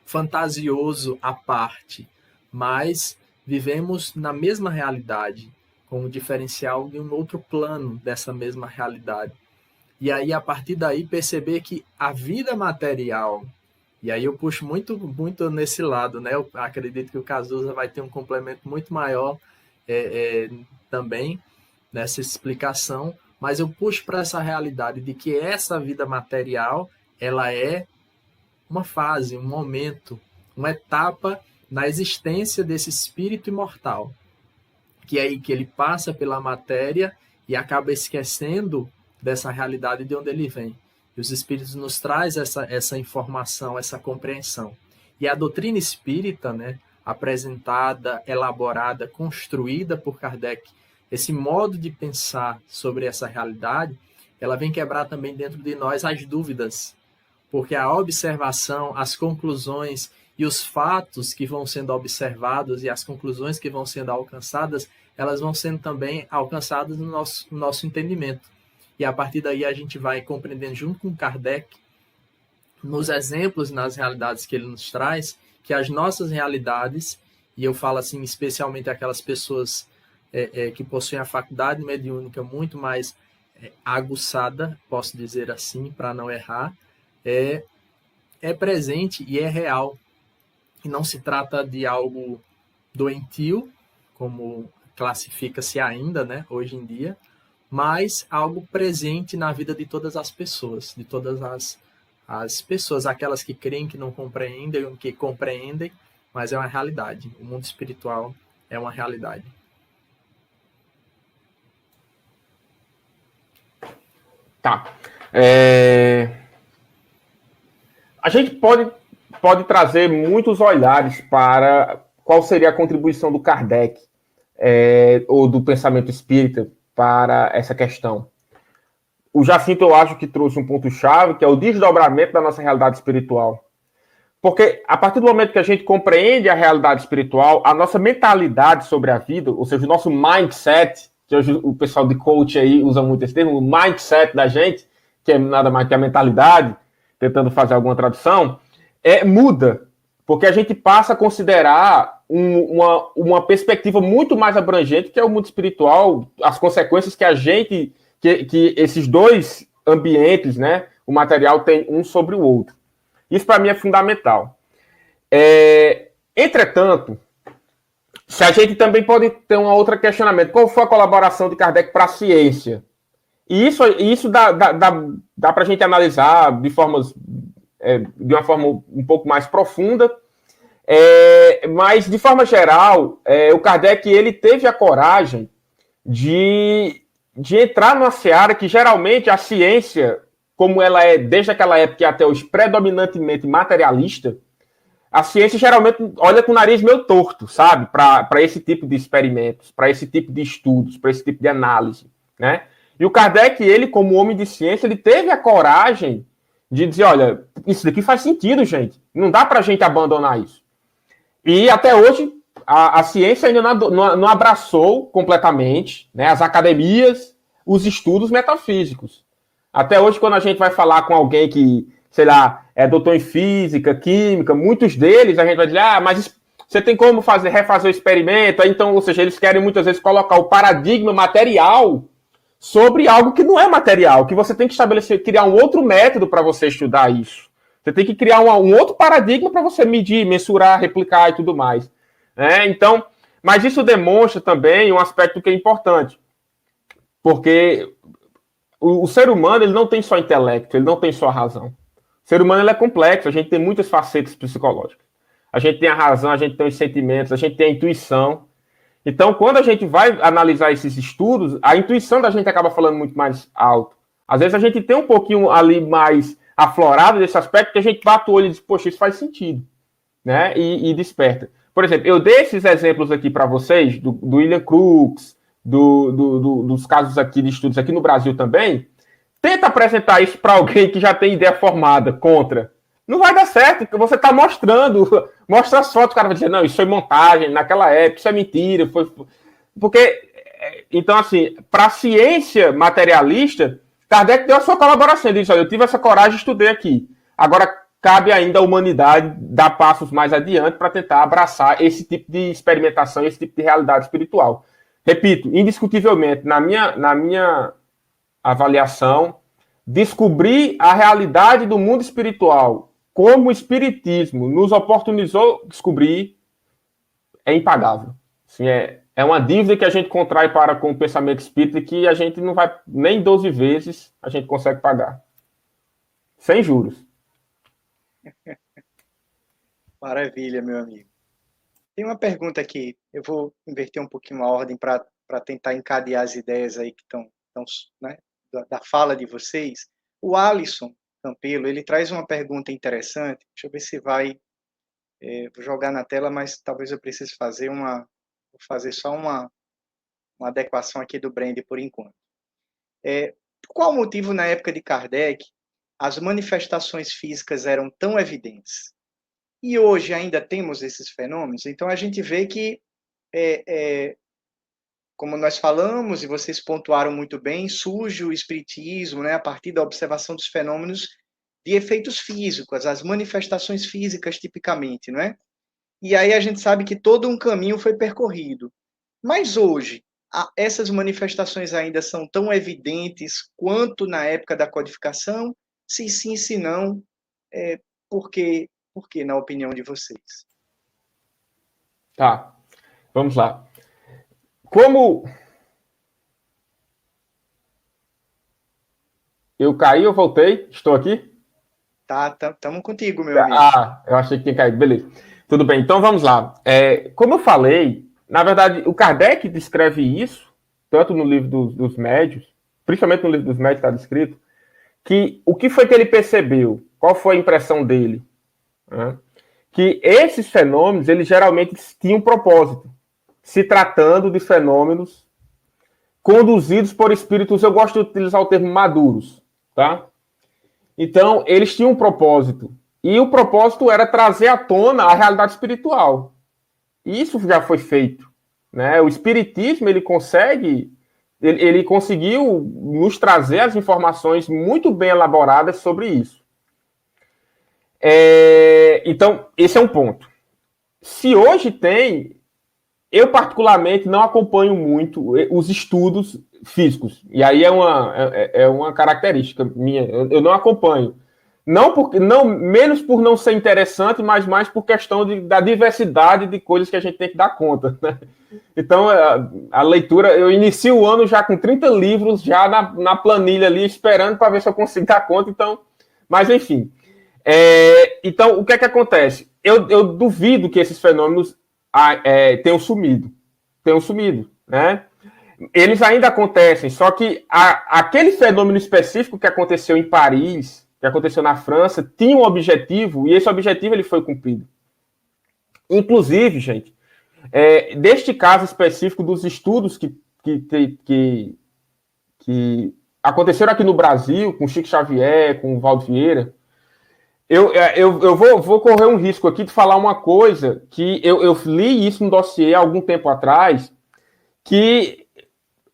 fantasioso à parte, mas vivemos na mesma realidade, com o diferencial de um outro plano dessa mesma realidade. E aí, a partir daí, perceber que a vida material, e aí eu puxo muito, muito nesse lado, né? Eu acredito que o Cazuza vai ter um complemento muito maior também nessa explicação, mas eu puxo para essa realidade de que essa vida material, ela é uma fase, um momento, uma etapa na existência desse espírito imortal, que é aí que ele passa pela matéria e acaba esquecendo dessa realidade de onde ele vem. E os espíritos nos trazem essa informação, essa compreensão. E a doutrina espírita, né, apresentada, elaborada, construída por Kardec, esse modo de pensar sobre essa realidade, ela vem quebrar também dentro de nós as dúvidas, porque a observação, as conclusões e os fatos que vão sendo observados e as conclusões que vão sendo alcançadas, elas vão sendo também alcançadas no nosso entendimento. E a partir daí a gente vai compreendendo junto com Kardec, nos exemplos e nas realidades que ele nos traz, que as nossas realidades, e eu falo assim especialmente aquelas pessoas que possuem a faculdade mediúnica muito mais aguçada, posso dizer assim, para não errar, é presente e é real. E não se trata de algo doentio, como classifica-se ainda, né, hoje em dia, mas algo presente na vida de todas as pessoas, de todas as pessoas, aquelas que creem, que não compreendem, que compreendem, mas é uma realidade. O mundo espiritual é uma realidade. Tá. A gente pode trazer muitos olhares para qual seria a contribuição do Kardec ou do pensamento espírita para essa questão. O Jacinto, eu acho que trouxe um ponto-chave, que é o desdobramento da nossa realidade espiritual. Porque a partir do momento que a gente compreende a realidade espiritual, a nossa mentalidade sobre a vida, ou seja, o nosso mindset, que hoje o pessoal de coach aí usa muito esse termo, o mindset da gente, que é nada mais que a mentalidade, tentando fazer alguma tradução, muda, porque a gente passa a considerar uma perspectiva muito mais abrangente, que é o mundo espiritual, as consequências que a gente, que esses dois ambientes, né, o material tem um sobre o outro. Isso para mim é fundamental. Entretanto, se a gente também pode ter um outro questionamento, qual foi a colaboração de Kardec para a ciência? E isso dá para a gente analisar de uma forma um pouco mais profunda, mas de forma geral, o Kardec ele teve a coragem de entrar numa seara que geralmente a ciência, como ela é desde aquela época até hoje predominantemente materialista, a ciência geralmente olha com o nariz meio torto, sabe, para esse tipo de experimentos, para esse tipo de estudos, para esse tipo de análise, né? E o Kardec, ele como homem de ciência, ele teve a coragem de dizer, olha, isso daqui faz sentido, gente. Não dá para a gente abandonar isso. E até hoje, a ciência ainda não abraçou completamente, né, as academias, os estudos metafísicos. Até hoje, quando a gente vai falar com alguém que, sei lá, é doutor em física, química, muitos deles, a gente vai dizer, mas você tem como refazer o experimento? Então, ou seja, eles querem muitas vezes colocar o paradigma material sobre algo que não é material, que você tem que estabelecer, criar um outro método para você estudar isso. Você tem que criar um outro paradigma para você medir, mensurar, replicar e tudo mais. Então, mas isso demonstra também um aspecto que é importante, porque o ser humano ele não tem só intelecto, ele não tem só razão. O ser humano ele é complexo, a gente tem muitas facetas psicológicas. A gente tem a razão, a gente tem os sentimentos, a gente tem a intuição. Então, quando a gente vai analisar esses estudos, a intuição da gente acaba falando muito mais alto. Às vezes a gente tem um pouquinho ali mais aflorado desse aspecto, que a gente bate o olho e diz, poxa, isso faz sentido, né? E desperta. Por exemplo, eu dei esses exemplos aqui para vocês, do William Crookes, dos casos aqui de estudos aqui no Brasil também. Tenta apresentar isso para alguém que já tem ideia formada contra. Não vai dar certo, porque você está mostra as fotos, o cara vai dizer, não, isso foi montagem, naquela época, isso é mentira. Porque, então, assim, para a ciência materialista, Kardec deu a sua colaboração. Ele disse, olha, eu tive essa coragem e estudei aqui. Agora, cabe ainda à humanidade dar passos mais adiante para tentar abraçar esse tipo de experimentação, esse tipo de realidade espiritual. Repito, indiscutivelmente, na minha avaliação, descobrir a realidade do mundo espiritual como o Espiritismo nos oportunizou descobrir, é impagável. Assim, é uma dívida que a gente contrai com o pensamento espírita que a gente não vai, nem 12 vezes a gente consegue pagar. Sem juros. Maravilha, meu amigo. Tem uma pergunta aqui, eu vou inverter um pouquinho a ordem para tentar encadear as ideias aí que estão, né, da fala de vocês. O Alisson Campelo, ele traz uma pergunta interessante, deixa eu ver se vai, vou jogar na tela, mas talvez eu precise vou fazer só uma adequação aqui do brand por enquanto. Por qual motivo, na época de Kardec, as manifestações físicas eram tão evidentes? E hoje ainda temos esses fenômenos? Então, a gente vê que, como nós falamos, e vocês pontuaram muito bem, surge o espiritismo, né, a partir da observação dos fenômenos de efeitos físicos, as manifestações físicas, tipicamente, não é? E aí a gente sabe que todo um caminho foi percorrido. Mas hoje, essas manifestações ainda são tão evidentes quanto na época da codificação? Se sim, se não, por quê, na opinião de vocês? Tá, vamos lá. Como eu caí, eu voltei, estou aqui? Tá, estamos contigo, meu amigo. Eu achei que tinha caído, beleza. Tudo bem, então vamos lá. Como eu falei, na verdade, o Kardec descreve isso, tanto no livro dos médios, principalmente no livro dos médios está descrito, que o que foi que ele percebeu? Qual foi a impressão dele? Que esses fenômenos, eles geralmente tinham um propósito, se tratando de fenômenos conduzidos por espíritos, eu gosto de utilizar o termo maduros, tá? Então, eles tinham um propósito, e o propósito era trazer à tona a realidade espiritual. Isso já foi feito, né? O espiritismo, ele conseguiu nos trazer as informações muito bem elaboradas sobre isso. Então, esse é um ponto. Se hoje tem, eu particularmente não acompanho muito os estudos físicos, e aí é uma característica minha, eu não acompanho. Não menos por não ser interessante, mas mais por questão da diversidade de coisas que a gente tem que dar conta, né? Então, a leitura, eu inicio o ano já com 30 livros, já na planilha ali, esperando para ver se eu consigo dar conta, então, mas enfim. Então, o que é que acontece? Eu duvido que esses fenômenos tenham sumido, né? Eles ainda acontecem, só que aquele fenômeno específico que aconteceu em Paris, que aconteceu na França, tinha um objetivo, e esse objetivo ele foi cumprido. Inclusive, gente, deste caso específico dos estudos que aconteceram aqui no Brasil, com Chico Xavier, com Valdo Vieira, eu vou correr um risco aqui de falar uma coisa que eu li isso no dossiê há algum tempo atrás, que,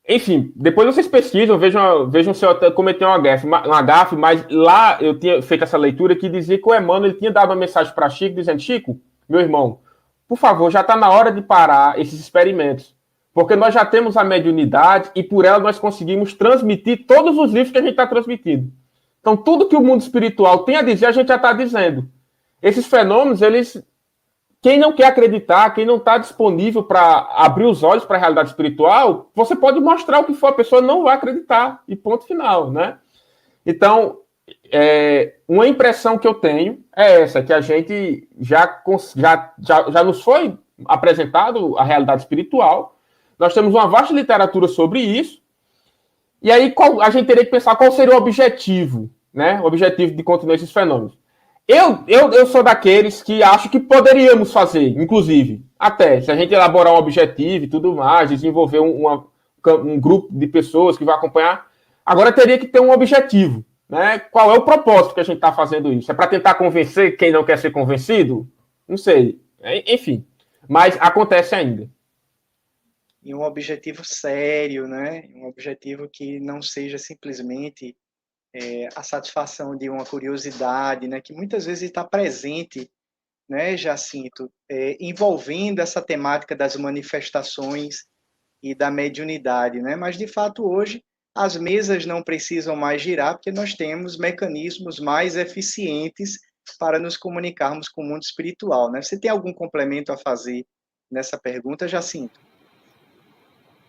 enfim, depois vocês pesquisam, vejam se eu cometi uma gafe, mas lá eu tinha feito essa leitura que dizia que o Emmanuel ele tinha dado uma mensagem para Chico, dizendo: Chico, meu irmão, por favor, já está na hora de parar esses experimentos, porque nós já temos a mediunidade e por ela nós conseguimos transmitir todos os livros que a gente está transmitindo. Então, tudo que o mundo espiritual tem a dizer, a gente já está dizendo. Esses fenômenos, quem não quer acreditar, quem não está disponível para abrir os olhos para a realidade espiritual, você pode mostrar o que for, a pessoa não vai acreditar, e ponto final, né? Então, uma impressão que eu tenho é essa, que a gente já nos foi apresentado a realidade espiritual, nós temos uma vasta literatura sobre isso, e aí a gente teria que pensar qual seria o objetivo, né? O objetivo de continuar esses fenômenos. Eu sou daqueles que acho que poderíamos fazer, inclusive, até, se a gente elaborar um objetivo e tudo mais, desenvolver um grupo de pessoas que vai acompanhar, agora teria que ter um objetivo, né? Qual é o propósito que a gente está fazendo isso? É para tentar convencer quem não quer ser convencido? Não sei. Enfim, mas acontece ainda. E um objetivo sério, né? Um objetivo que não seja simplesmente a satisfação de uma curiosidade, né? Que muitas vezes está presente, né, Jacinto, envolvendo essa temática das manifestações e da mediunidade, né? Mas, de fato, hoje, as mesas não precisam mais girar, porque nós temos mecanismos mais eficientes para nos comunicarmos com o mundo espiritual, né? Você tem algum complemento a fazer nessa pergunta, Jacinto?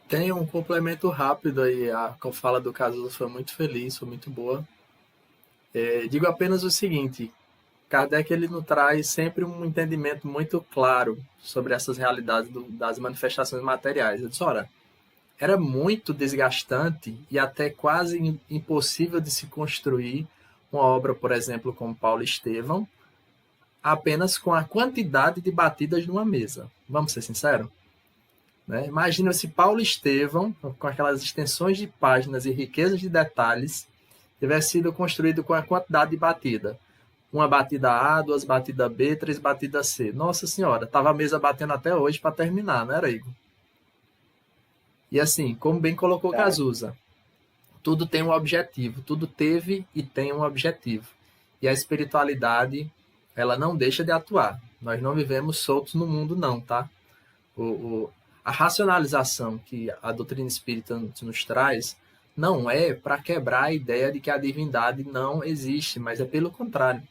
Tem um complemento rápido aí, a fala do Cazuza foi muito feliz, foi muito boa. Digo apenas o seguinte, Kardec ele nos traz sempre um entendimento muito claro sobre essas realidades das manifestações materiais. Ele diz, ora, era muito desgastante e até quase impossível de se construir uma obra, por exemplo, como Paulo Estevão, apenas com a quantidade de batidas numa mesa. Vamos ser sinceros? Né? Imagina se Paulo Estevão, com aquelas extensões de páginas e riquezas de detalhes, tivesse sido construído com a quantidade de batida. Uma batida A, 2 batidas B, 3 batidas C. Nossa Senhora, estava a mesa batendo até hoje para terminar, não era, Igor? E assim, como bem colocou Cazuza, tudo tem um objetivo, tudo teve e tem um objetivo. E a espiritualidade, ela não deixa de atuar. Nós não vivemos soltos no mundo, não, tá? A racionalização que a doutrina espírita nos traz não é para quebrar a ideia de que a divindade não existe, mas é pelo contrário,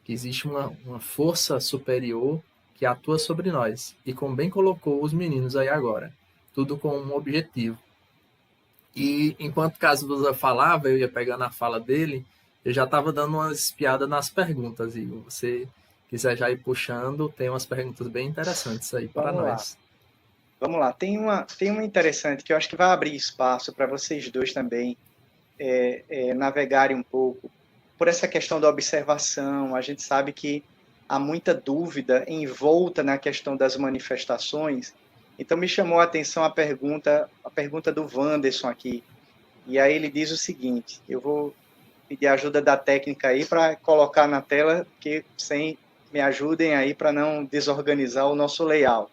que existe uma força superior que atua sobre nós. E como bem colocou os meninos aí agora, tudo com um objetivo. E enquanto Cazuza falava, eu ia pegando a fala dele, eu já estava dando umas espiadas nas perguntas, e você quiser já ir puxando, tem umas perguntas bem interessantes aí para nós. Vamos lá, tem uma interessante que eu acho que vai abrir espaço para vocês dois também navegarem um pouco por essa questão da observação. A gente sabe que há muita dúvida envolta na questão das manifestações, então me chamou a atenção a pergunta do Wanderson aqui, e aí ele diz o seguinte, eu vou pedir a ajuda da técnica aí para colocar na tela, porque me ajudem aí para não desorganizar o nosso layout.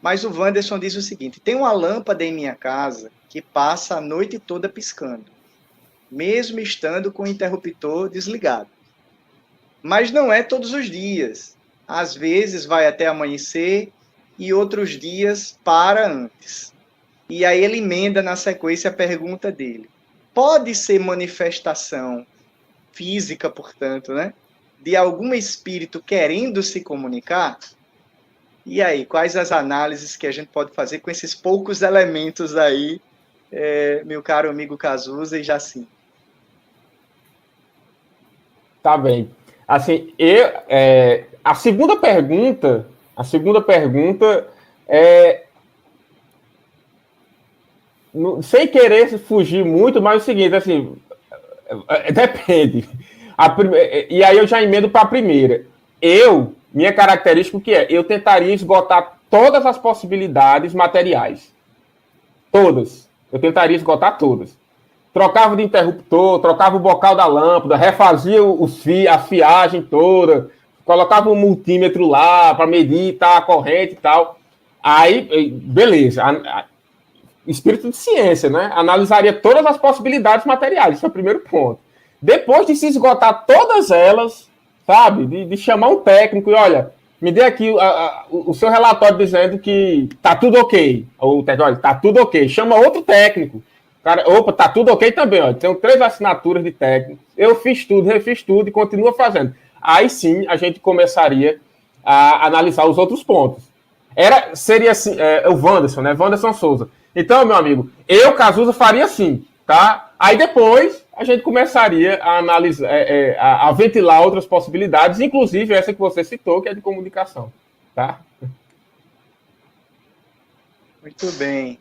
Mas o Wanderson diz o seguinte, tem uma lâmpada em minha casa que passa a noite toda piscando, mesmo estando com o interruptor desligado. Mas não é todos os dias. Às vezes vai até amanhecer e outros dias para antes. E aí ele emenda na sequência a pergunta dele. Pode ser manifestação física, portanto, né, de algum espírito querendo se comunicar? E aí, quais as análises que a gente pode fazer com esses poucos elementos aí, meu caro amigo Cazuza e Jacinto? Tá bem. Assim, a segunda pergunta é, sem querer fugir muito, mas é o seguinte, assim, depende. E aí eu já emendo para a primeira. Minha característica o que é? Eu tentaria esgotar todas as possibilidades materiais. Todas. Eu tentaria esgotar todas. Trocava de interruptor, trocava o bocal da lâmpada, refazia a fiagem toda, colocava um multímetro lá para medir a corrente e tal. Aí, beleza. Espírito de ciência, né? Analisaria todas as possibilidades materiais. Esse é o primeiro ponto. Depois de se esgotar todas elas, sabe? De chamar um técnico e, olha, me dê aqui o seu relatório dizendo que tá tudo ok. O técnico, olha, tá tudo ok. Chama outro técnico. Cara, opa, tá tudo ok também, ó. Tenho 3 assinaturas de técnico. Eu fiz tudo, refiz tudo e continuo fazendo. Aí sim a gente começaria a analisar os outros pontos. Seria assim, o Wanderson, né? Wanderson Souza. Então, meu amigo, Cazuza, faria assim, tá? Aí depois a gente começaria a analisar, a ventilar outras possibilidades, inclusive essa que você citou, que é de comunicação, tá? Muito bem.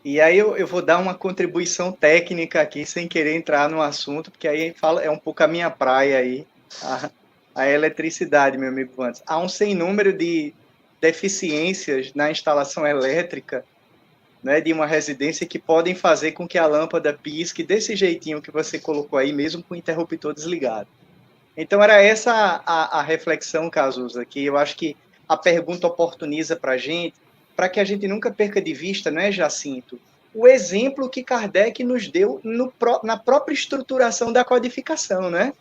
E aí eu vou dar uma contribuição técnica aqui, sem querer entrar no assunto, porque aí é um pouco a minha praia aí, a eletricidade, meu amigo Wanderson. Há um sem número de deficiências na instalação elétrica, né, de uma residência que podem fazer com que a lâmpada pisque desse jeitinho que você colocou aí, mesmo com o interruptor desligado. Então, era essa a reflexão, Cazuza, que eu acho que a pergunta oportuniza para a gente, para que a gente nunca perca de vista, não é, Jacinto, o exemplo que Kardec nos deu na própria estruturação da codificação, né?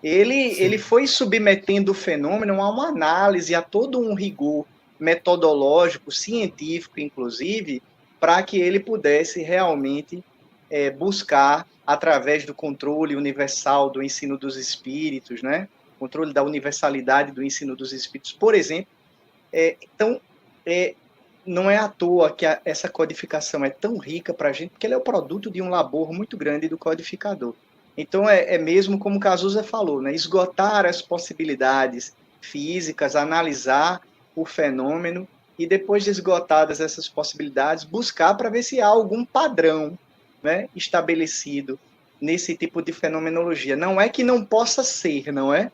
Ele foi submetendo o fenômeno a uma análise, a todo um rigor metodológico, científico, inclusive, para que ele pudesse realmente buscar, através do controle universal do ensino dos espíritos, né? Controle da universalidade do ensino dos espíritos, por exemplo. Então, não é à toa que essa codificação é tão rica para a gente, porque ela é o produto de um labor muito grande do codificador. Então, é mesmo como o Cazuza falou, né? Esgotar as possibilidades físicas, analisar o fenômeno e, depois de esgotadas essas possibilidades, buscar para ver se há algum padrão, né, estabelecido nesse tipo de fenomenologia. Não é que não possa ser, não é?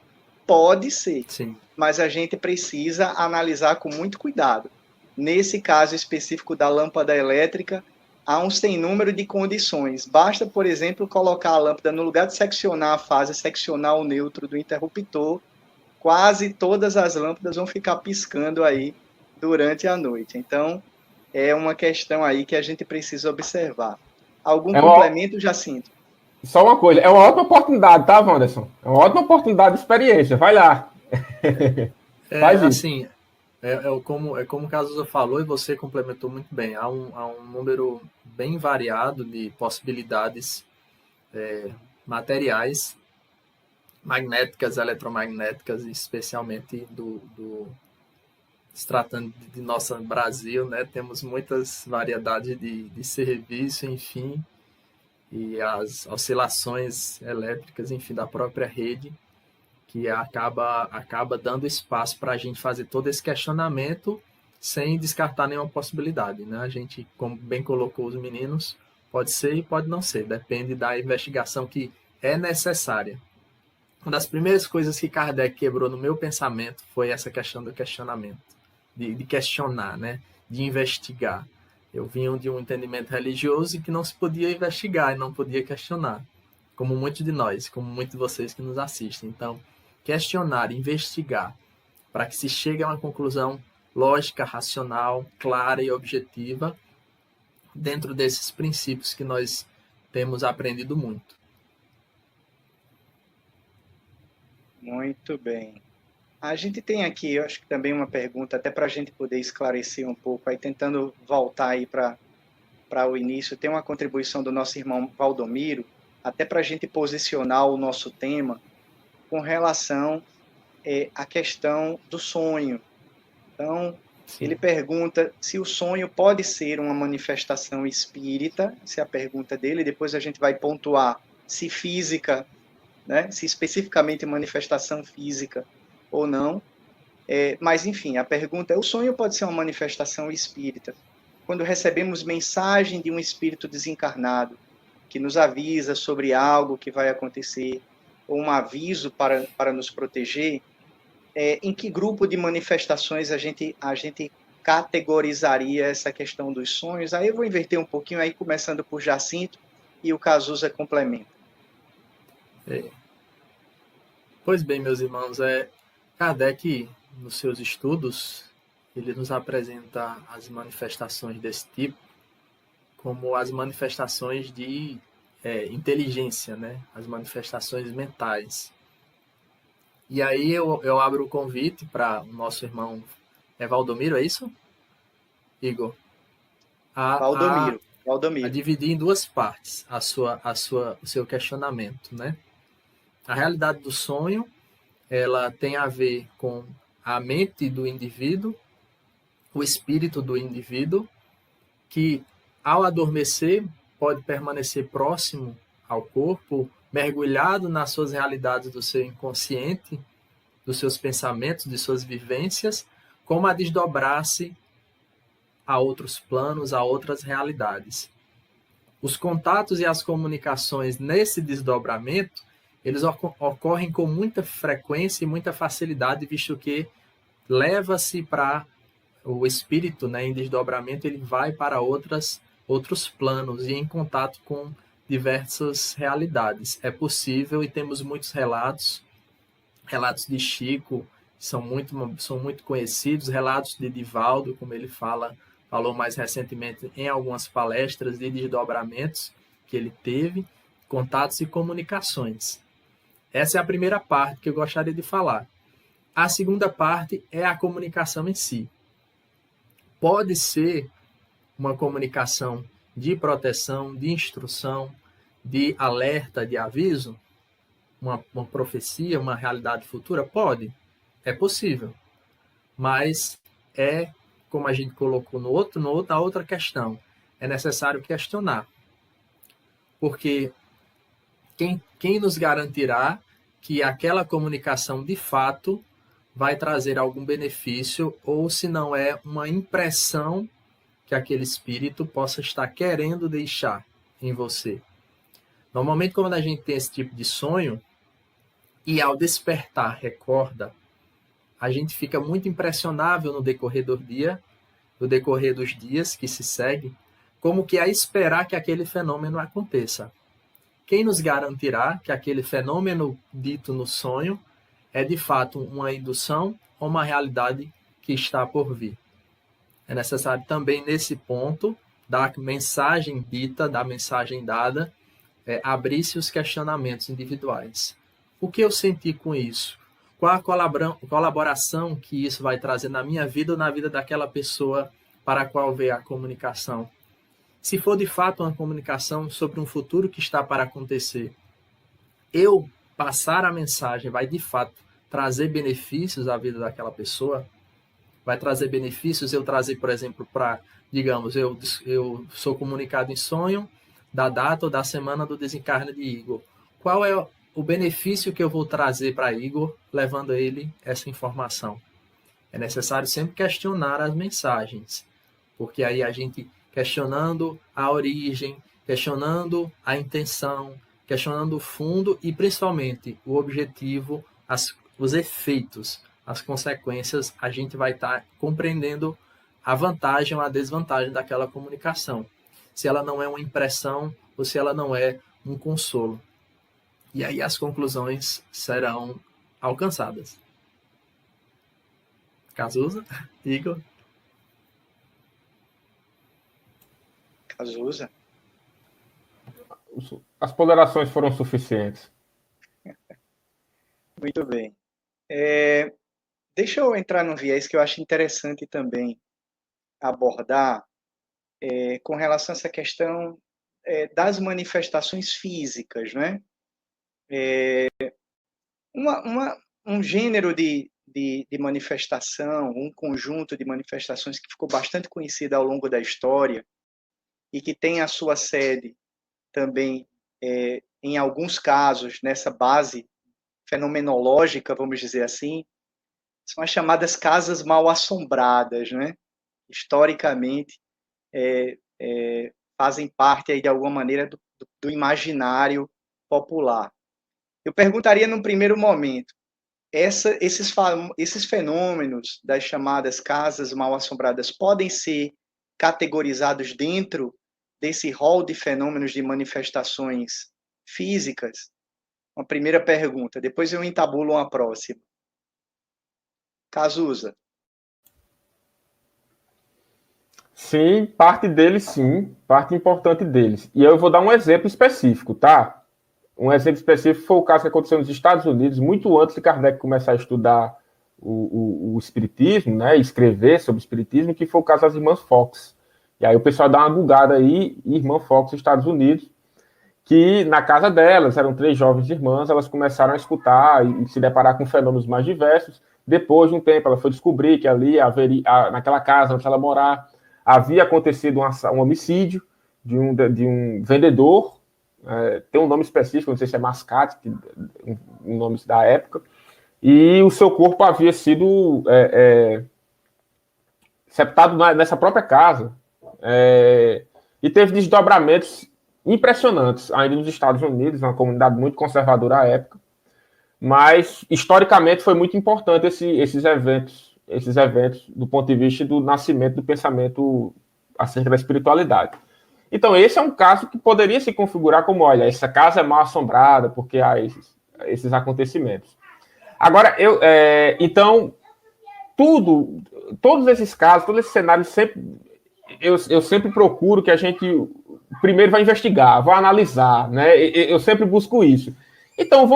Pode ser. Sim. Mas a gente precisa analisar com muito cuidado. Nesse caso específico da lâmpada elétrica, há um sem número de condições. Basta, por exemplo, colocar a lâmpada no lugar de seccionar a fase seccional neutro do interruptor, quase todas as lâmpadas vão ficar piscando aí durante a noite. Então, é uma questão aí que a gente precisa observar. Algum complemento, Jacinto? Só uma coisa, é uma ótima oportunidade, tá, Wanderson? É uma ótima oportunidade de experiência, vai lá. Faz isso. Assim, como o Cazuza falou e você complementou muito bem. Há um número bem variado de possibilidades materiais, magnéticas, eletromagnéticas, especialmente se tratando de nosso Brasil, né? Temos muitas variedades de serviço, enfim, e as oscilações elétricas, enfim, da própria rede, que acaba dando espaço para a gente fazer todo esse questionamento sem descartar nenhuma possibilidade, né? A gente, como bem colocou os meninos, pode ser e pode não ser, depende da investigação que é necessária. Uma das primeiras coisas que Kardec quebrou no meu pensamento foi essa questão do questionamento, de questionar, né? De investigar. Eu vinha de um entendimento religioso e que não se podia investigar e não podia questionar, como muitos de nós, como muitos de vocês que nos assistem. Então, questionar, investigar, para que se chegue a uma conclusão lógica, racional, clara e objetiva, dentro desses princípios que nós temos aprendido muito. Muito bem. A gente tem aqui, eu acho que também uma pergunta, até para a gente poder esclarecer um pouco, aí tentando voltar aí para o início, tem uma contribuição do nosso irmão Valdomiro, até para a gente posicionar o nosso tema com relação à questão do sonho. Então, Sim. ele pergunta se o sonho pode ser uma manifestação espírita, essa é a pergunta dele, depois a gente vai pontuar se física, né, se especificamente manifestação física ou não. Mas, enfim, a pergunta é, o sonho pode ser uma manifestação espírita? Quando recebemos mensagem de um espírito desencarnado, que nos avisa sobre algo que vai acontecer, ou um aviso para nos proteger, em que grupo de manifestações a gente categorizaria essa questão dos sonhos? Aí eu vou inverter um pouquinho, aí começando por Jacinto, e o Cazuza complementa. Pois bem, meus irmãos, Kardec, nos seus estudos, ele nos apresenta as manifestações desse tipo como as manifestações de inteligência, né? As manifestações mentais. E aí eu abro o convite para o nosso irmão Valdomiro, é isso? Igor? Valdomiro. A dividir em duas partes o seu questionamento, né? A realidade do sonho, ela tem a ver com a mente do indivíduo, o espírito do indivíduo, que ao adormecer pode permanecer próximo ao corpo, mergulhado nas suas realidades do seu inconsciente, dos seus pensamentos, de suas vivências, como a desdobrar-se a outros planos, a outras realidades. Os contatos e as comunicações nesse desdobramento, eles ocorrem com muita frequência e muita facilidade, visto que leva-se para o espírito, né, em desdobramento, ele vai para outros planos e em contato com diversas realidades. É possível e temos muitos relatos de Chico, são muito conhecidos, relatos de Divaldo, como ele falou mais recentemente em algumas palestras de desdobramentos que ele teve, contatos e comunicações. Essa é a primeira parte que eu gostaria de falar. A segunda parte é a comunicação em si. Pode ser uma comunicação de proteção, de instrução, de alerta, de aviso, uma profecia, uma realidade futura? Pode, é possível. Mas como a gente colocou na outra questão, é necessário questionar. Porque Quem nos garantirá que aquela comunicação de fato vai trazer algum benefício, ou se não é uma impressão que aquele espírito possa estar querendo deixar em você? Normalmente, quando a gente tem esse tipo de sonho, e ao despertar recorda, a gente fica muito impressionável no decorrer dos dias que se seguem, como que a esperar que aquele fenômeno aconteça. Quem nos garantirá que aquele fenômeno dito no sonho é de fato uma indução ou uma realidade que está por vir? É necessário também, nesse ponto, da mensagem dita, da mensagem dada, abrir-se os questionamentos individuais. O que eu senti com isso? Qual a colaboração que isso vai trazer na minha vida ou na vida daquela pessoa para a qual veio a comunicação? Se for de fato uma comunicação sobre um futuro que está para acontecer, eu passar a mensagem vai de fato trazer benefícios à vida daquela pessoa? Vai trazer benefícios eu trazer, por exemplo, para, digamos, eu sou comunicado em sonho da data ou da semana do desencarne de Igor. Qual é o benefício que eu vou trazer para Igor, levando a ele essa informação? É necessário sempre questionar as mensagens, porque aí a gente questionando a origem, questionando a intenção, questionando o fundo e, principalmente, o objetivo, os efeitos, as consequências, a gente vai estar compreendendo a vantagem ou a desvantagem daquela comunicação. Se ela não é uma impressão ou se ela não é um consolo. E aí as conclusões serão alcançadas. Cazuza? Igor? Cazuza? As ponderações foram suficientes. Muito bem. Deixa eu entrar num viés que eu acho interessante também abordar com relação a essa questão das manifestações físicas, né? Um gênero de manifestação, um conjunto de manifestações que ficou bastante conhecido ao longo da história e que tem a sua sede também, em alguns casos, nessa base fenomenológica, vamos dizer assim, são as chamadas casas mal-assombradas, né? Historicamente, fazem parte, aí, de alguma maneira, do imaginário popular. Eu perguntaria, num primeiro momento, esses fenômenos das chamadas casas mal-assombradas podem ser categorizados dentro desse rol de fenômenos de manifestações físicas? Uma primeira pergunta. Depois eu entabulo uma próxima. Cazuza. Sim, parte deles sim, parte importante deles. E eu vou dar um exemplo específico, tá? Um exemplo específico foi o caso que aconteceu nos Estados Unidos, muito antes de Kardec começar a estudar o espiritismo, né, escrever sobre o espiritismo, que foi o caso das irmãs Fox. E aí o pessoal dá uma bugada aí, irmã Fox, Estados Unidos, que na casa delas, eram 3 jovens irmãs, elas começaram a escutar e se deparar com fenômenos mais diversos. Depois de um tempo, ela foi descobrir que ali, naquela casa onde ela morava, havia acontecido um homicídio de um vendedor, tem um nome específico, não sei se é mascate, um nome da época, e o seu corpo havia sido sepultado nessa própria casa, e teve desdobramentos impressionantes, ainda nos Estados Unidos, uma comunidade muito conservadora à época, mas historicamente foi muito importante esses eventos do ponto de vista do nascimento do pensamento acerca da espiritualidade. Então, esse é um caso que poderia se configurar como, olha, essa casa é mal assombrada porque há esses acontecimentos. Agora, então, todos esses casos, todos esses cenários, eu sempre procuro que a gente primeiro vai investigar, vai analisar, né? Eu sempre busco isso. Então,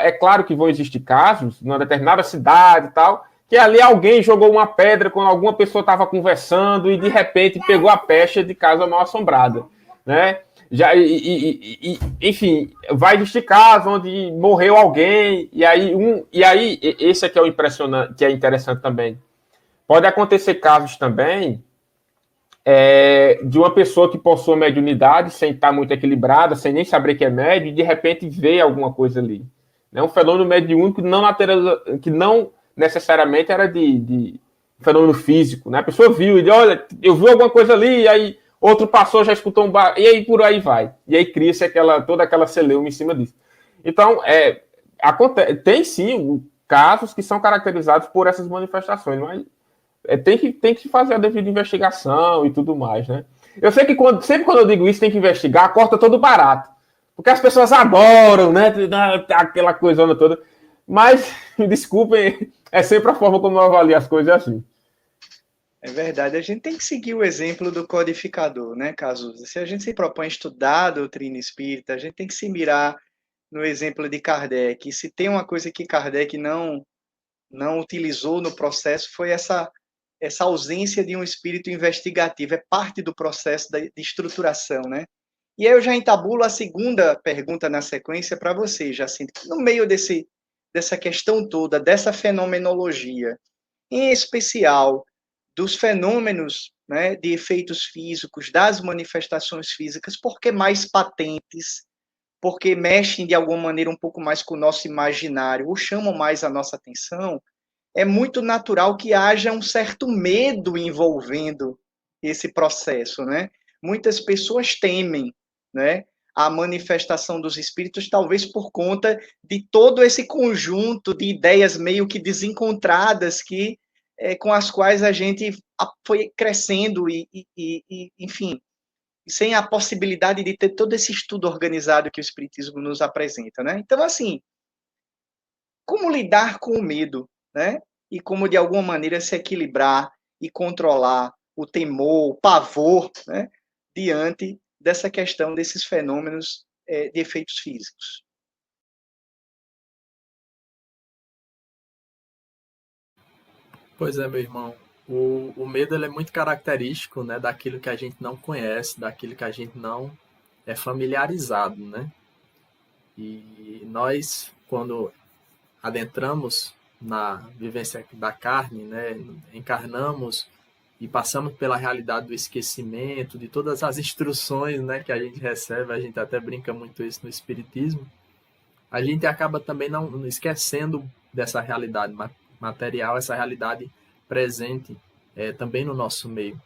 é claro que vão existir casos, numa determinada cidade e tal, que ali alguém jogou uma pedra quando alguma pessoa estava conversando e, de repente, pegou a pecha de casa mal assombrada, né? Enfim, vai existir casos onde morreu alguém, e aí esse aqui é o impressionante, que é interessante também. Pode acontecer casos também de uma pessoa que possui a mediunidade sem estar muito equilibrada, sem nem saber que é médio, e de repente vê alguma coisa ali. É um fenômeno mediúnico que não necessariamente era de fenômeno físico, né? A pessoa viu, e olha, eu vi alguma coisa ali, e aí outro passou, já escutou um bar, e aí por aí vai. E aí cria-se toda aquela celeuma em cima disso. Então, tem sim casos que são caracterizados por essas manifestações, mas tem que fazer a devida investigação e tudo mais, né? Eu sei que sempre quando eu digo isso, tem que investigar, corta todo barato. Porque as pessoas adoram, né? Aquela coisona toda. Mas, me desculpem, é sempre a forma como eu avalio as coisas assim. É verdade, a gente tem que seguir o exemplo do codificador, né, Cazuza? Se a gente se propõe a estudar a doutrina espírita, a gente tem que se mirar no exemplo de Kardec. E se tem uma coisa que Kardec não utilizou no processo, foi essa ausência de um espírito investigativo. É parte do processo de estruturação, né? E aí eu já entabulo a segunda pergunta na sequência para você, Jacinto. No meio dessa questão toda, dessa fenomenologia, em especial dos fenômenos, né, de efeitos físicos, das manifestações físicas, porque mais patentes, porque mexem de alguma maneira um pouco mais com o nosso imaginário, ou chamam mais a nossa atenção, é muito natural que haja um certo medo envolvendo esse processo, né? Muitas pessoas temem, né, a manifestação dos espíritos, talvez por conta de todo esse conjunto de ideias meio que desencontradas com as quais a gente foi crescendo enfim, sem a possibilidade de ter todo esse estudo organizado que o Espiritismo nos apresenta, né? Então, assim, como lidar com o medo, né? E como, de alguma maneira, se equilibrar e controlar o temor, o pavor, né? Diante dessa questão desses fenômenos de efeitos físicos. Pois é, meu irmão. O medo ele é muito característico, né, daquilo que a gente não conhece, daquilo que a gente não é familiarizado, né? E nós, quando adentramos na vivência da carne, né, encarnamos e passamos pela realidade do esquecimento, de todas as instruções, né, que a gente recebe, a gente até brinca muito isso no espiritismo, a gente acaba também não esquecendo dessa realidade material, essa realidade presente também no nosso meio.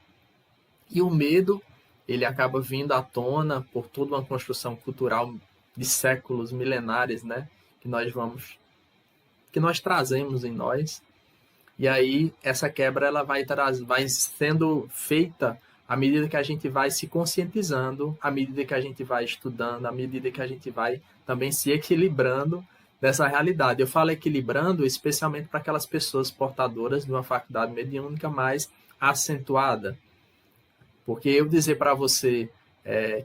E o medo, ele acaba vindo à tona por toda uma construção cultural de séculos milenares, né, que nós trazemos em nós. E aí essa quebra ela vai sendo feita à medida que a gente vai se conscientizando, à medida que a gente vai estudando, à medida que a gente vai também se equilibrando dessa realidade. Eu falo equilibrando especialmente para aquelas pessoas portadoras de uma faculdade mediúnica mais acentuada. Porque eu dizer para você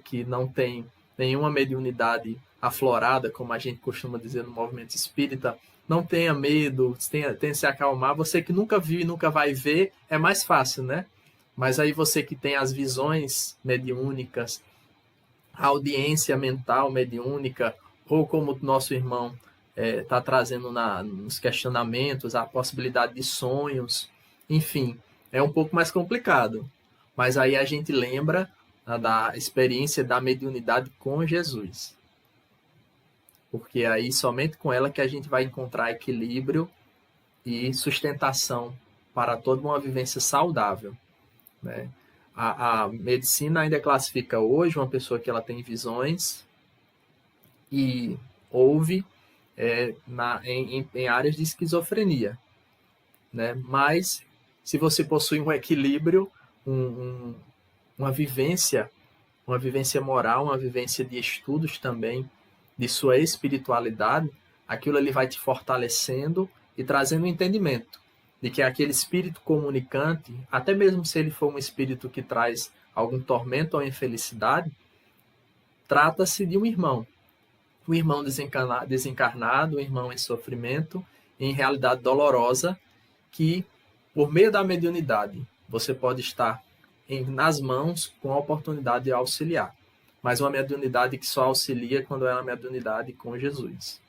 que não tem nenhuma mediunidade aflorada, como a gente costuma dizer no movimento espírita, não tenha medo, tenha se acalmar. Você que nunca viu e nunca vai ver, é mais fácil, né? Mas aí você que tem as visões mediúnicas, a audiência mental mediúnica, ou como o nosso irmão está trazendo nos questionamentos, a possibilidade de sonhos, enfim, é um pouco mais complicado. Mas aí a gente lembra da experiência da mediunidade com Jesus. Porque aí somente com ela que a gente vai encontrar equilíbrio e sustentação para toda uma vivência saudável, né? A medicina ainda classifica hoje uma pessoa que ela tem visões e ouve em áreas de esquizofrenia, né? Mas se você possui um equilíbrio, uma vivência moral, uma vivência de estudos também, de sua espiritualidade, aquilo ali vai te fortalecendo e trazendo um entendimento de que aquele espírito comunicante, até mesmo se ele for um espírito que traz algum tormento ou infelicidade, trata-se de um irmão desencarnado, um irmão em sofrimento, em realidade dolorosa, que por meio da mediunidade você pode estar nas mãos com a oportunidade de auxiliar. Mas uma mediunidade que só auxilia quando é uma mediunidade com Jesus.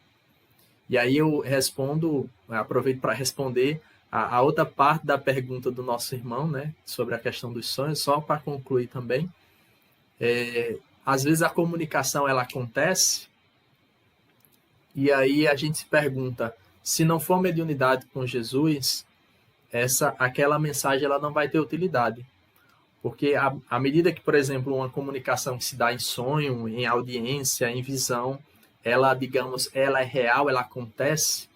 E aí eu aproveito para responder A outra parte da pergunta do nosso irmão, né, sobre a questão dos sonhos, só para concluir também, às vezes a comunicação ela acontece e aí a gente se pergunta, se não for mediunidade com Jesus, aquela mensagem ela não vai ter utilidade. Porque à medida que, por exemplo, uma comunicação que se dá em sonho, em audiência, em visão, ela, digamos, ela é real, ela acontece,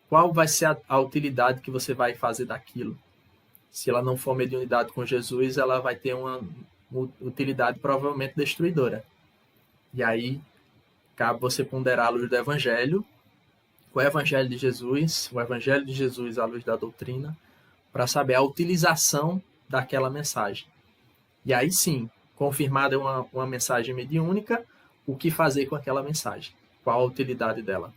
qual vai ser a utilidade que você vai fazer daquilo? Se ela não for mediunidade com Jesus, ela vai ter uma utilidade provavelmente destruidora. E aí, cabe você ponderar a luz do Evangelho, o Evangelho de Jesus à luz da doutrina, para saber a utilização daquela mensagem. E aí sim, confirmada uma mensagem mediúnica, o que fazer com aquela mensagem? Qual a utilidade dela?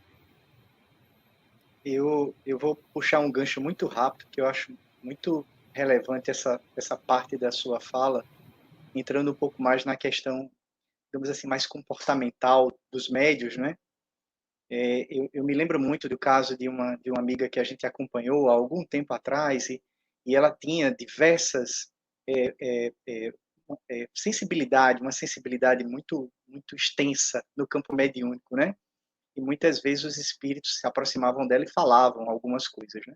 Eu vou puxar um gancho muito rápido, que eu acho muito relevante essa parte da sua fala, entrando um pouco mais na questão, digamos assim, mais comportamental dos médios, né? Eu me lembro muito do caso de uma amiga que a gente acompanhou há algum tempo atrás, e ela tinha diversas uma sensibilidade muito, muito extensa no campo mediúnico, né? E muitas vezes os espíritos se aproximavam dela e falavam algumas coisas, né?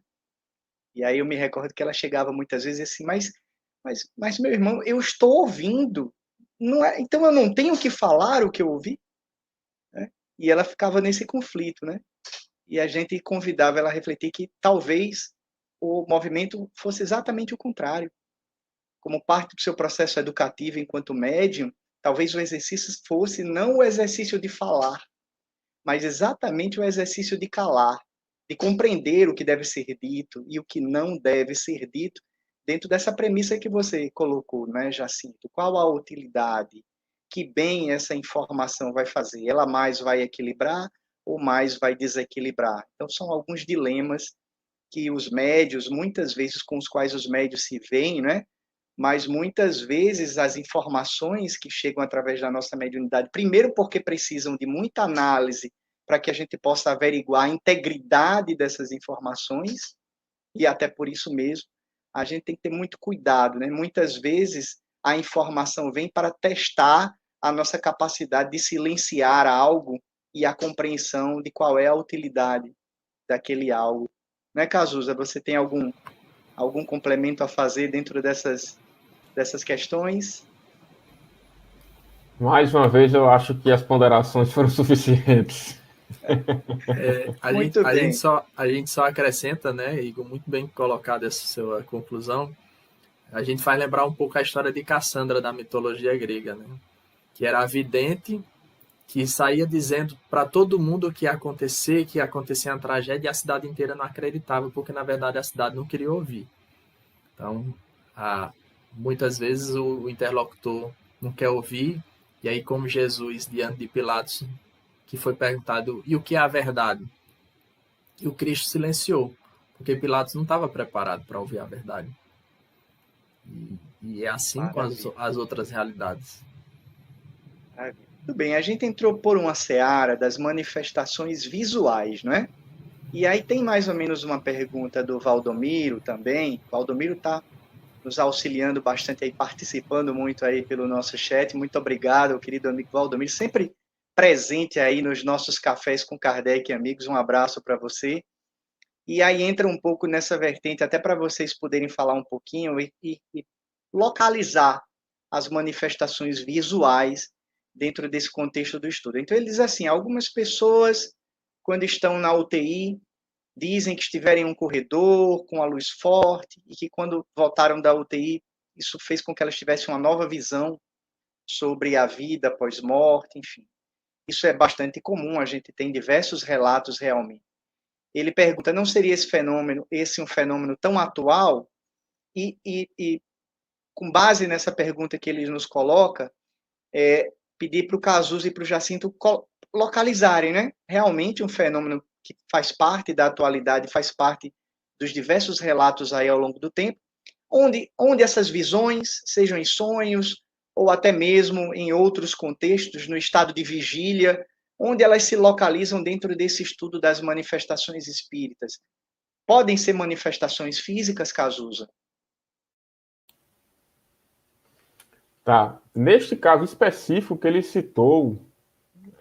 E aí eu me recordo que ela chegava muitas vezes assim, mas meu irmão, eu estou ouvindo, não é? Então eu não tenho que falar o que eu ouvi, né? E ela ficava nesse conflito, né? E a gente convidava ela a refletir que talvez o movimento fosse exatamente o contrário. Como parte do seu processo educativo enquanto médium, talvez o exercício fosse não o exercício de falar, mas exatamente o exercício de calar, de compreender o que deve ser dito e o que não deve ser dito, dentro dessa premissa que você colocou, né, Jacinto? Qual a utilidade? Que bem essa informação vai fazer? Ela mais vai equilibrar ou mais vai desequilibrar? Então, são alguns dilemas que os médios, muitas vezes com os quais os médios se veem, né? Mas muitas vezes as informações que chegam através da nossa mediunidade, primeiro porque precisam de muita análise para que a gente possa averiguar a integridade dessas informações, e até por isso mesmo, a gente tem que ter muito cuidado, né? Muitas vezes a informação vem para testar a nossa capacidade de silenciar algo e a compreensão de qual é a utilidade daquele algo. Né, Cazuza, você tem algum complemento a fazer dentro dessas questões? Mais uma vez, eu acho que as ponderações foram suficientes. A gente só acrescenta, né, Igor, muito bem colocado essa sua conclusão, a gente faz lembrar um pouco a história de Cassandra da mitologia grega, né, que era a vidente que saía dizendo para todo mundo que ia acontecer uma tragédia, e a cidade inteira não acreditava, porque na verdade a cidade não queria ouvir. Então, muitas vezes o interlocutor não quer ouvir, e aí como Jesus, diante de Pilatos, que foi perguntado, e o que é a verdade? E o Cristo silenciou, porque Pilatos não estava preparado para ouvir a verdade. E é assim Maravilha. Com as outras realidades. Maravilha. Tudo bem, a gente entrou por uma seara das manifestações visuais, não é? E aí tem mais ou menos uma pergunta do Valdomiro também. O Valdomiro está nos auxiliando bastante aí, participando muito aí pelo nosso chat. Muito obrigado, querido amigo Valdomiro, sempre presente aí nos nossos cafés com Kardec e amigos. Um abraço para você. E aí entra um pouco nessa vertente, até para vocês poderem falar um pouquinho e localizar as manifestações visuais dentro desse contexto do estudo. Então, ele diz assim, algumas pessoas, quando estão na UTI, dizem que estiverem em um corredor com a luz forte e que quando voltaram da UTI, isso fez com que elas tivessem uma nova visão sobre a vida após morte, enfim. Isso é bastante comum, a gente tem diversos relatos realmente. Ele pergunta, não seria esse um fenômeno tão atual? E com base nessa pergunta que ele nos coloca, pedir para o Cazuza e para o Jacinto localizarem, né? Realmente um fenômeno que faz parte da atualidade, faz parte dos diversos relatos aí ao longo do tempo, onde essas visões, sejam em sonhos, ou até mesmo em outros contextos, no estado de vigília, onde elas se localizam dentro desse estudo das manifestações espíritas. podem ser manifestações físicas, Cazuza? Tá. Neste caso específico que ele citou,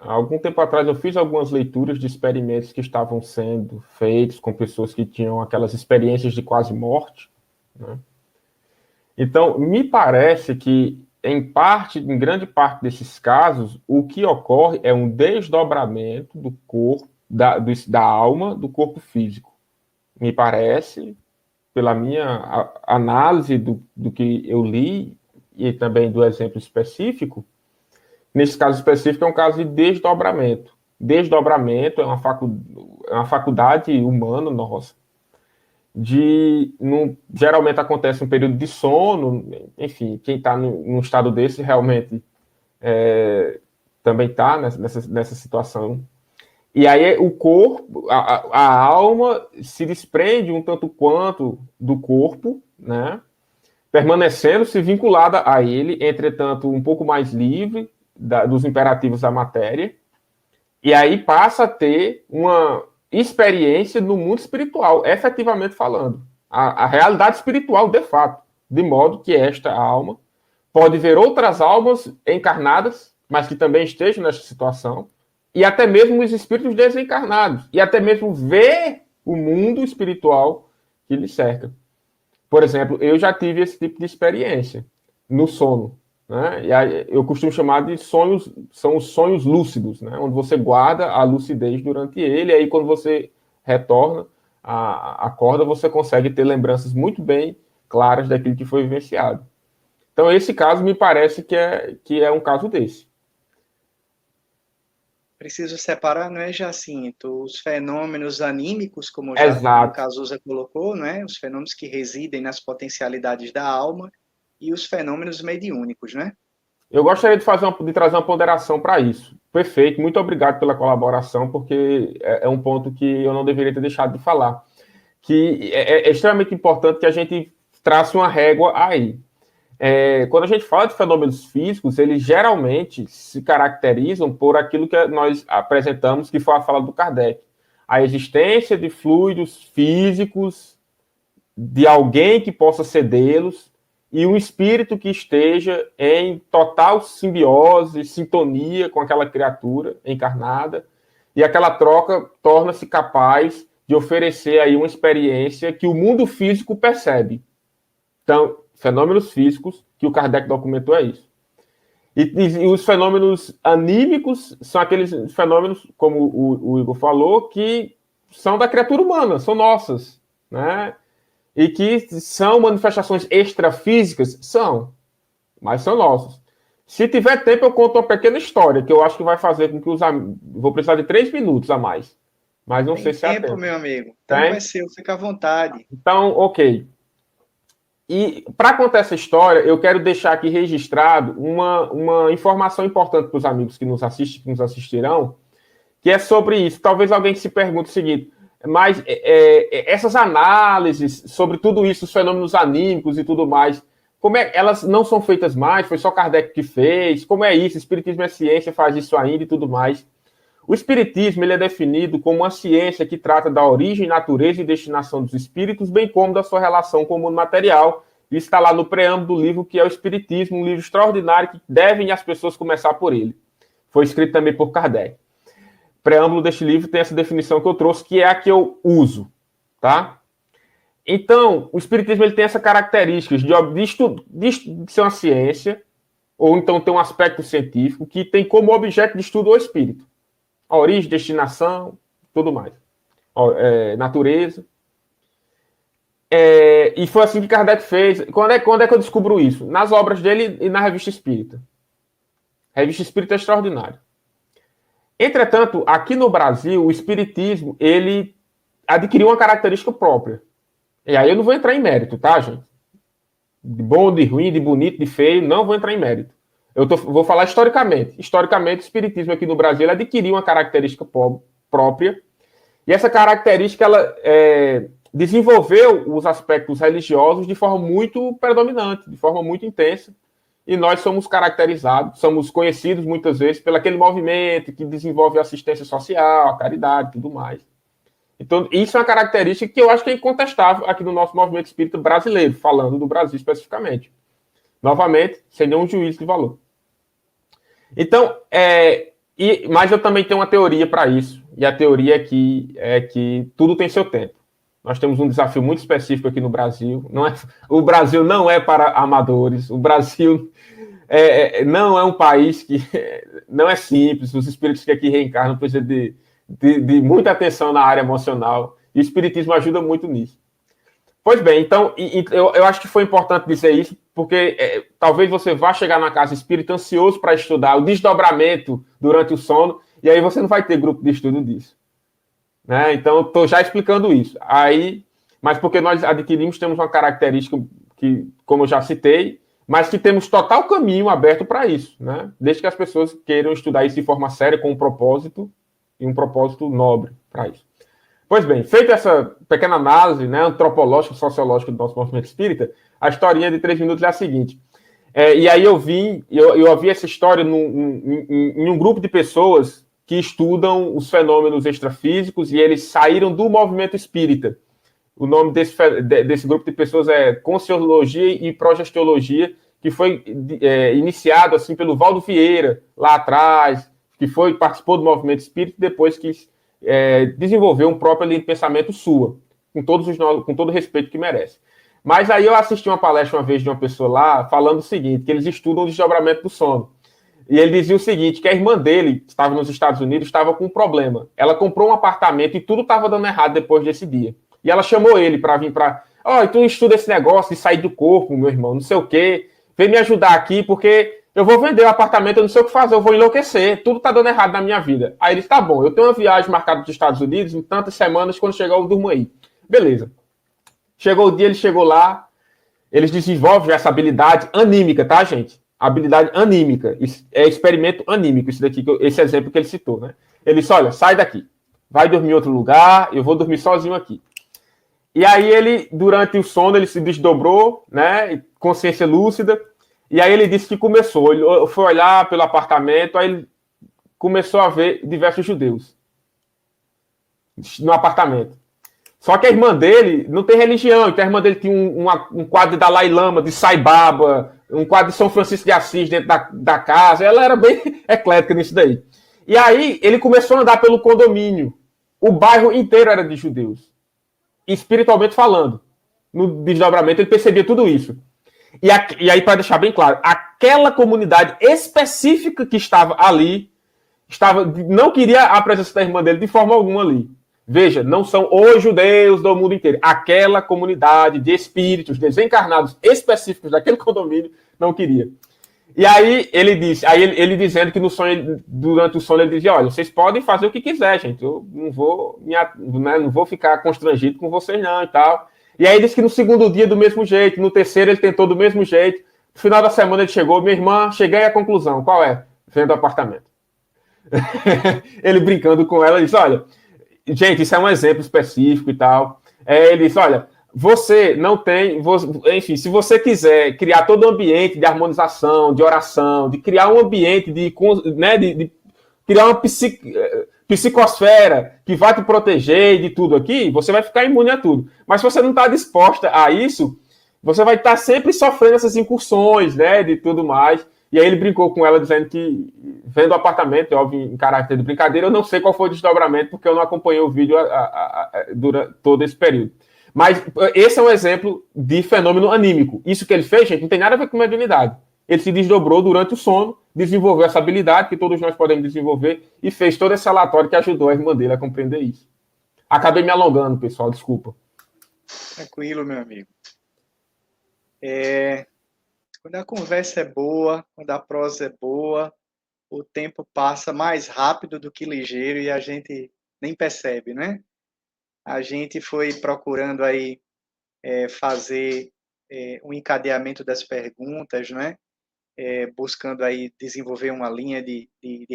há algum tempo atrás eu fiz algumas leituras de experimentos que estavam sendo feitos com pessoas que tinham aquelas experiências de quase morte, né? Então, me parece que, em grande parte desses casos, o que ocorre é um desdobramento do corpo, da alma, do corpo físico. Me parece, pela minha análise do que eu li, e também do exemplo específico, nesse caso específico é um caso de desdobramento. Desdobramento é uma faculdade humana nossa, geralmente acontece um período de sono, enfim, quem está num estado desse realmente também está nessa situação. E aí o corpo, a alma se desprende um tanto quanto do corpo, né? Permanecendo-se vinculada a ele, entretanto, um pouco mais livre dos imperativos da matéria, e aí passa a ter uma experiência no mundo espiritual, efetivamente falando. A realidade espiritual, de fato, de modo que esta alma pode ver outras almas encarnadas, mas que também estejam nesta situação, e até mesmo os espíritos desencarnados, e até mesmo ver o mundo espiritual que lhe cerca. Por exemplo, eu já tive esse tipo de experiência no sono, né? E aí, eu costumo chamar de sonhos, são os sonhos lúcidos, né? Onde você guarda a lucidez durante ele, e aí quando você retorna, acorda, você consegue ter lembranças muito bem claras daquilo que foi vivenciado. Então, esse caso me parece que é um caso desse. Preciso separar, não é, Jacinto, os fenômenos anímicos, como o Cazuza colocou, né? Os fenômenos que residem nas potencialidades da alma e os fenômenos mediúnicos, né? Eu gostaria de trazer uma ponderação para isso. Perfeito, muito obrigado pela colaboração, porque é um ponto que eu não deveria ter deixado de falar. Que é extremamente importante que a gente trace uma régua aí. Quando a gente fala de fenômenos físicos, eles geralmente se caracterizam por aquilo que nós apresentamos, que foi a fala do Kardec. A existência de fluidos físicos, de alguém que possa cedê-los, e um espírito que esteja em total simbiose, sintonia com aquela criatura encarnada, e aquela troca torna-se capaz de oferecer aí uma experiência que o mundo físico percebe. Então, fenômenos físicos, que o Kardec documentou é isso. E os fenômenos anímicos são aqueles fenômenos, como o Igor falou, que são da criatura humana, são nossas, né? E que são manifestações extrafísicas, mas são nossos. Se tiver tempo, eu conto uma pequena história, que eu acho que vai fazer com que vou precisar de 3 minutos a mais. Mas não sei se há tempo. Meu amigo. Então é seu, fica à vontade. Então, ok. E para contar essa história, eu quero deixar aqui registrado uma informação importante para os amigos que nos assistem, que nos assistirão, que é sobre isso. Talvez alguém se pergunte o seguinte, mas essas análises sobre tudo isso, os fenômenos anímicos e tudo mais, elas não são feitas mais? Foi só Kardec que fez? Como é isso? Espiritismo é ciência, faz isso ainda e tudo mais. O Espiritismo ele é definido como uma ciência que trata da origem, natureza e destinação dos espíritos, bem como da sua relação com o mundo material. Isso está lá no preâmbulo do livro, que é o Espiritismo, um livro extraordinário que devem as pessoas começar por ele. Foi escrito também por Kardec. O preâmbulo deste livro tem essa definição que eu trouxe, que é a que eu uso, tá? Então, o Espiritismo ele tem essa característica de ser uma ciência, ou então ter um aspecto científico, que tem como objeto de estudo o espírito. A origem, destinação, tudo mais. Natureza. E foi assim que Kardec fez. Quando é que eu descubro isso? Nas obras dele e na Revista Espírita. A Revista Espírita é extraordinária. Entretanto, aqui no Brasil, o Espiritismo, ele adquiriu uma característica própria. E aí eu não vou entrar em mérito, tá, gente? De bom, de ruim, de bonito, de feio, não vou entrar em mérito. Vou falar historicamente. Historicamente, o Espiritismo aqui no Brasil adquiriu uma característica própria, e essa característica ela desenvolveu os aspectos religiosos de forma muito predominante, de forma muito intensa, e nós somos caracterizados, somos conhecidos muitas vezes pelo aquele movimento que desenvolve a assistência social, a caridade e tudo mais. Então, isso é uma característica que eu acho que é incontestável aqui no nosso movimento espírita brasileiro, falando do Brasil especificamente. Novamente, sem nenhum juízo de valor. Então, mas eu também tenho uma teoria para isso, e a teoria é que tudo tem seu tempo. Nós temos um desafio muito específico aqui no Brasil. O Brasil não é para amadores, o Brasil não é um país que não é simples, os espíritos que aqui reencarnam precisam de muita atenção na área emocional, e o espiritismo ajuda muito nisso. Pois bem, então, eu acho que foi importante dizer isso, porque talvez você vá chegar na casa espírita ansioso para estudar o desdobramento durante o sono, e aí você não vai ter grupo de estudo disso. Né? Então, estou já explicando isso. Mas porque nós temos uma característica que, como eu já citei, mas que temos total caminho aberto para isso, né? Desde que as pessoas queiram estudar isso de forma séria, com um propósito, e um propósito nobre para isso. Pois bem, feita essa pequena análise, né, antropológica, sociológica do nosso movimento espírita, a historinha de 3 minutos é a seguinte. E aí eu ouvi essa história em um grupo de pessoas que estudam os fenômenos extrafísicos e eles saíram do movimento espírita. O nome desse grupo de pessoas é Conscienciologia e Progestiologia, que foi iniciado assim pelo Valdo Vieira, lá atrás, que participou do movimento espírita e depois quis desenvolver um próprio linha de pensamento sua, com todo o respeito que merece. Mas aí eu assisti uma palestra uma vez de uma pessoa lá, falando o seguinte, que eles estudam o desdobramento do sono. E ele dizia o seguinte, que a irmã dele, que estava nos Estados Unidos, estava com um problema. Ela comprou um apartamento e tudo estava dando errado depois desse dia. E ela chamou ele para vir para... tu estuda esse negócio de sair do corpo, meu irmão, não sei o quê. Vem me ajudar aqui, porque eu vou vender o apartamento, eu não sei o que fazer, eu vou enlouquecer. Tudo tá dando errado na minha vida. Aí ele disse, tá bom, eu tenho uma viagem marcada dos Estados Unidos em tantas semanas, quando chegar eu durmo aí. Beleza. Chegou o dia, ele chegou lá, eles desenvolvem essa habilidade anímica, tá, gente? Habilidade anímica. É experimento anímico, esse exemplo que ele citou, né? Ele disse, olha, sai daqui. Vai dormir em outro lugar, eu vou dormir sozinho aqui. E aí ele, durante o sono, ele se desdobrou, né? Consciência lúcida. E aí ele disse que começou. Ele foi olhar pelo apartamento, aí ele começou a ver diversos judeus no apartamento. Só que a irmã dele não tem religião. Então a irmã dele tinha um quadro de Dalai Lama, de Sai Baba, um quadro de São Francisco de Assis dentro da casa. Ela era bem eclética nisso daí. E aí ele começou a andar pelo condomínio. O bairro inteiro era de judeus. Espiritualmente falando. No desdobramento ele percebia tudo isso. E aí, para deixar bem claro, aquela comunidade específica que estava ali, não queria a presença da irmã dele de forma alguma ali. Veja, não são os judeus do mundo inteiro. Aquela comunidade de espíritos desencarnados específicos daquele condomínio não queria. E aí ele dizendo que no sonho, durante o sono ele dizia, olha, vocês podem fazer o que quiser, gente. Eu não vou ficar constrangido com vocês não e tal. E aí ele disse que no segundo dia do mesmo jeito, no terceiro ele tentou do mesmo jeito. No final da semana ele chegou, minha irmã, cheguei à conclusão. Qual é? Vendo o apartamento. Ele brincando com ela, disse, olha, gente, isso é um exemplo específico e tal. Ele disse, olha, você não tem... Enfim, se você quiser criar todo um ambiente de harmonização, de oração, de criar um ambiente de criar uma psicosfera que vai te proteger de tudo aqui, você vai ficar imune a tudo. Mas se você não está disposta a isso, você vai estar sempre sofrendo essas incursões, né, de tudo mais. E aí ele brincou com ela, dizendo que, vendo o apartamento, óbvio, em caráter de brincadeira, eu não sei qual foi o desdobramento, porque eu não acompanhei o vídeo durante todo esse período. Mas esse é um exemplo de fenômeno anímico. Isso que ele fez, gente, não tem nada a ver com mediunidade. Ele se desdobrou durante o sono, desenvolveu essa habilidade que todos nós podemos desenvolver e fez todo esse relatório que ajudou a irmã dele a compreender isso. Acabei me alongando, pessoal, desculpa. Tranquilo, meu amigo. Quando a conversa é boa, quando a prosa é boa, o tempo passa mais rápido do que ligeiro e a gente nem percebe, né? A gente foi procurando aí fazer um encadeamento das perguntas, né? Buscando aí desenvolver uma linha de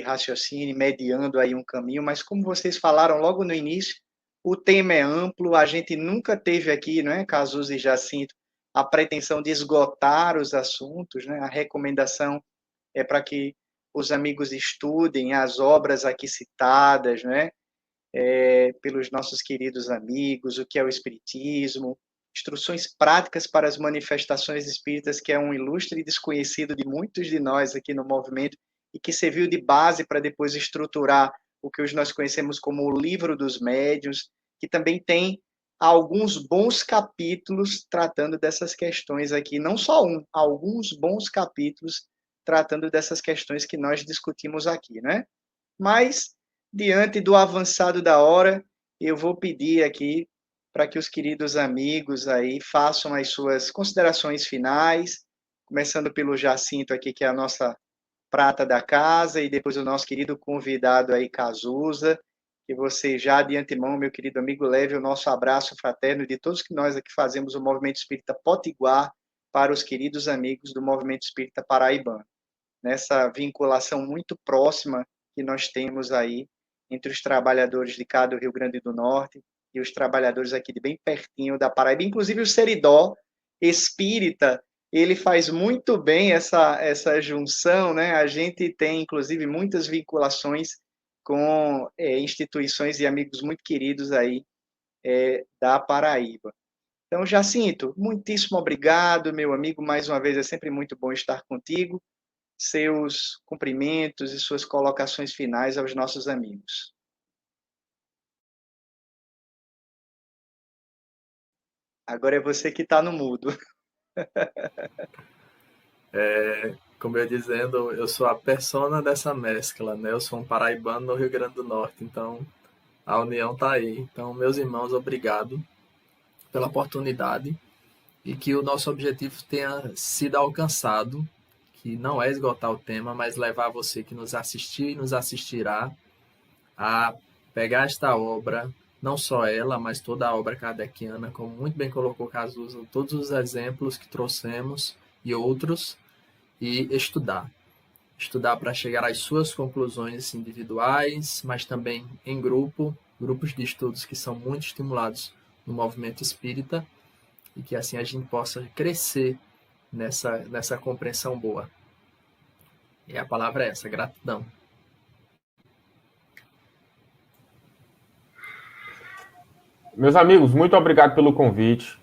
raciocínio, mediando aí um caminho, mas como vocês falaram logo no início, o tema é amplo, a gente nunca teve aqui, né, Cazuza e Jacinto, a pretensão de esgotar os assuntos, né? A recomendação é para que os amigos estudem as obras aqui citadas, né? pelos nossos queridos amigos, o que é o Espiritismo, instruções práticas para as manifestações espíritas, que é um ilustre desconhecido de muitos de nós aqui no movimento, e que serviu de base para depois estruturar o que hoje nós conhecemos como o Livro dos Médiuns, que também tem alguns bons capítulos tratando dessas questões aqui, não só um, alguns bons capítulos tratando dessas questões que nós discutimos aqui, né? Mas, diante do avançado da hora, eu vou pedir aqui para que os queridos amigos aí façam as suas considerações finais, começando pelo Jacinto aqui, que é a nossa prata da casa, e depois o nosso querido convidado aí, Cazuza, que você já de antemão, meu querido amigo, leve o nosso abraço fraterno de todos que nós aqui fazemos o Movimento Espírita Potiguar para os queridos amigos do Movimento Espírita Paraibano, nessa vinculação muito próxima que nós temos aí entre os trabalhadores de cá do Rio Grande do Norte e os trabalhadores aqui de bem pertinho da Paraíba, inclusive o Seridó espírita, ele faz muito bem essa junção, né? A gente tem, inclusive, muitas vinculações com instituições e amigos muito queridos aí da Paraíba. Então, Jacinto, muitíssimo obrigado, meu amigo, mais uma vez é sempre muito bom estar contigo. Seus cumprimentos e suas colocações finais aos nossos amigos. Agora é você que está no mudo. Como eu ia dizendo, eu sou a persona dessa mescla, né? Eu sou um paraibano no Rio Grande do Norte, então a união está aí. Então, meus irmãos, obrigado pela oportunidade e que o nosso objetivo tenha sido alcançado, que não é esgotar o tema, mas levar você que nos assistiu e nos assistirá a pegar esta obra, não só ela, mas toda a obra kardeciana, como muito bem colocou Cazuza, todos os exemplos que trouxemos e outros, e estudar. Estudar para chegar às suas conclusões individuais, mas também em grupo, grupos de estudos que são muito estimulados no movimento espírita, e que assim a gente possa crescer nessa compreensão boa. E a palavra é essa, gratidão. Meus amigos, muito obrigado pelo convite,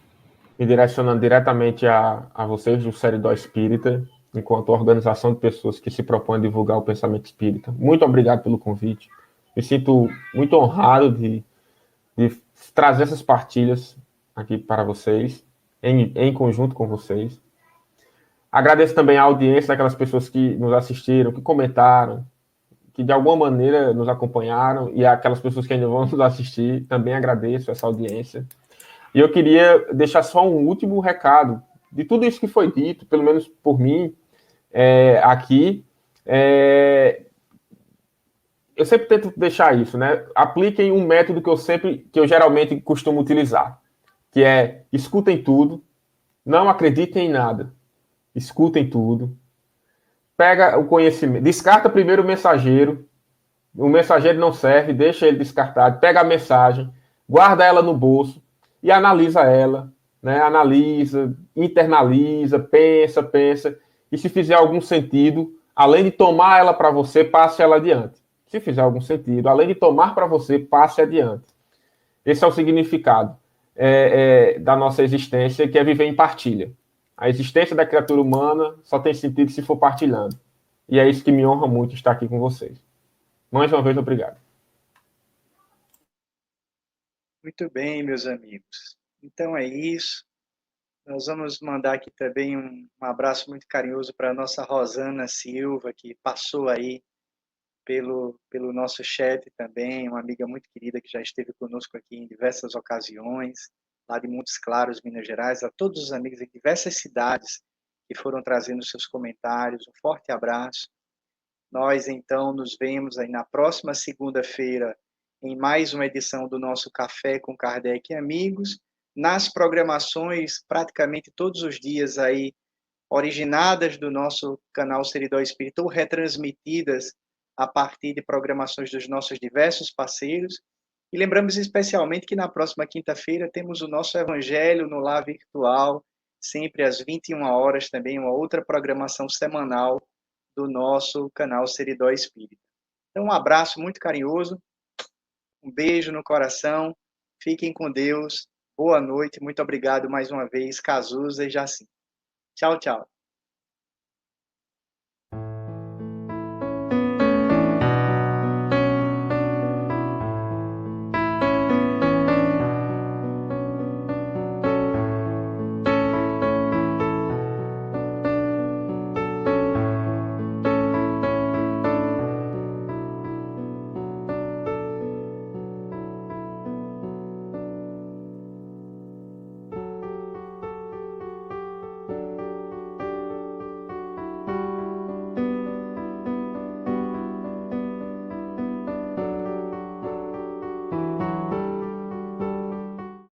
me direcionando diretamente a vocês do Seridó Espírita, enquanto organização de pessoas que se propõem a divulgar o pensamento espírita. Muito obrigado pelo convite. Me sinto muito honrado de trazer essas partilhas aqui para vocês, em conjunto com vocês. Agradeço também a audiência daquelas pessoas que nos assistiram, que comentaram, que de alguma maneira nos acompanharam, e aquelas pessoas que ainda vão nos assistir, também agradeço essa audiência. E eu queria deixar só um último recado de tudo isso que foi dito, pelo menos por mim, aqui. Eu sempre tento deixar isso, né? Apliquem um método que eu geralmente costumo utilizar, que é escutem tudo, não acreditem em nada, escutem tudo, pega o conhecimento, descarta primeiro o mensageiro não serve, deixa ele descartado, pega a mensagem, guarda ela no bolso e analisa ela, né? Analisa, internaliza, pensa, e se fizer algum sentido, além de tomar ela para você, passe ela adiante. Se fizer algum sentido, além de tomar para você, passe adiante. Esse é o significado da nossa existência, que é viver em partilha. A existência da criatura humana só tem sentido se for partilhando. E é isso que me honra muito estar aqui com vocês. Mais uma vez, obrigado. Muito bem, meus amigos. Então é isso. Nós vamos mandar aqui também um abraço muito carinhoso para a nossa Rosana Silva, que passou aí pelo nosso chat também, uma amiga muito querida que já esteve conosco aqui em diversas ocasiões, lá de Montes Claros, Minas Gerais, a todos os amigos de diversas cidades que foram trazendo seus comentários, um forte abraço. Nós, então, nos vemos aí na próxima segunda-feira em mais uma edição do nosso Café com Kardec e Amigos, nas programações praticamente todos os dias aí, originadas do nosso canal Seridó Espírita ou retransmitidas a partir de programações dos nossos diversos parceiros. E lembramos especialmente que na próxima quinta-feira temos o nosso Evangelho no Lar Virtual, sempre às 21 horas também, uma outra programação semanal do nosso canal Seridó Espírita. Então, um abraço muito carinhoso Um beijo no coração. Fiquem com Deus. Boa noite. Muito obrigado mais uma vez, Cazuza e Jacinto. Tchau, tchau.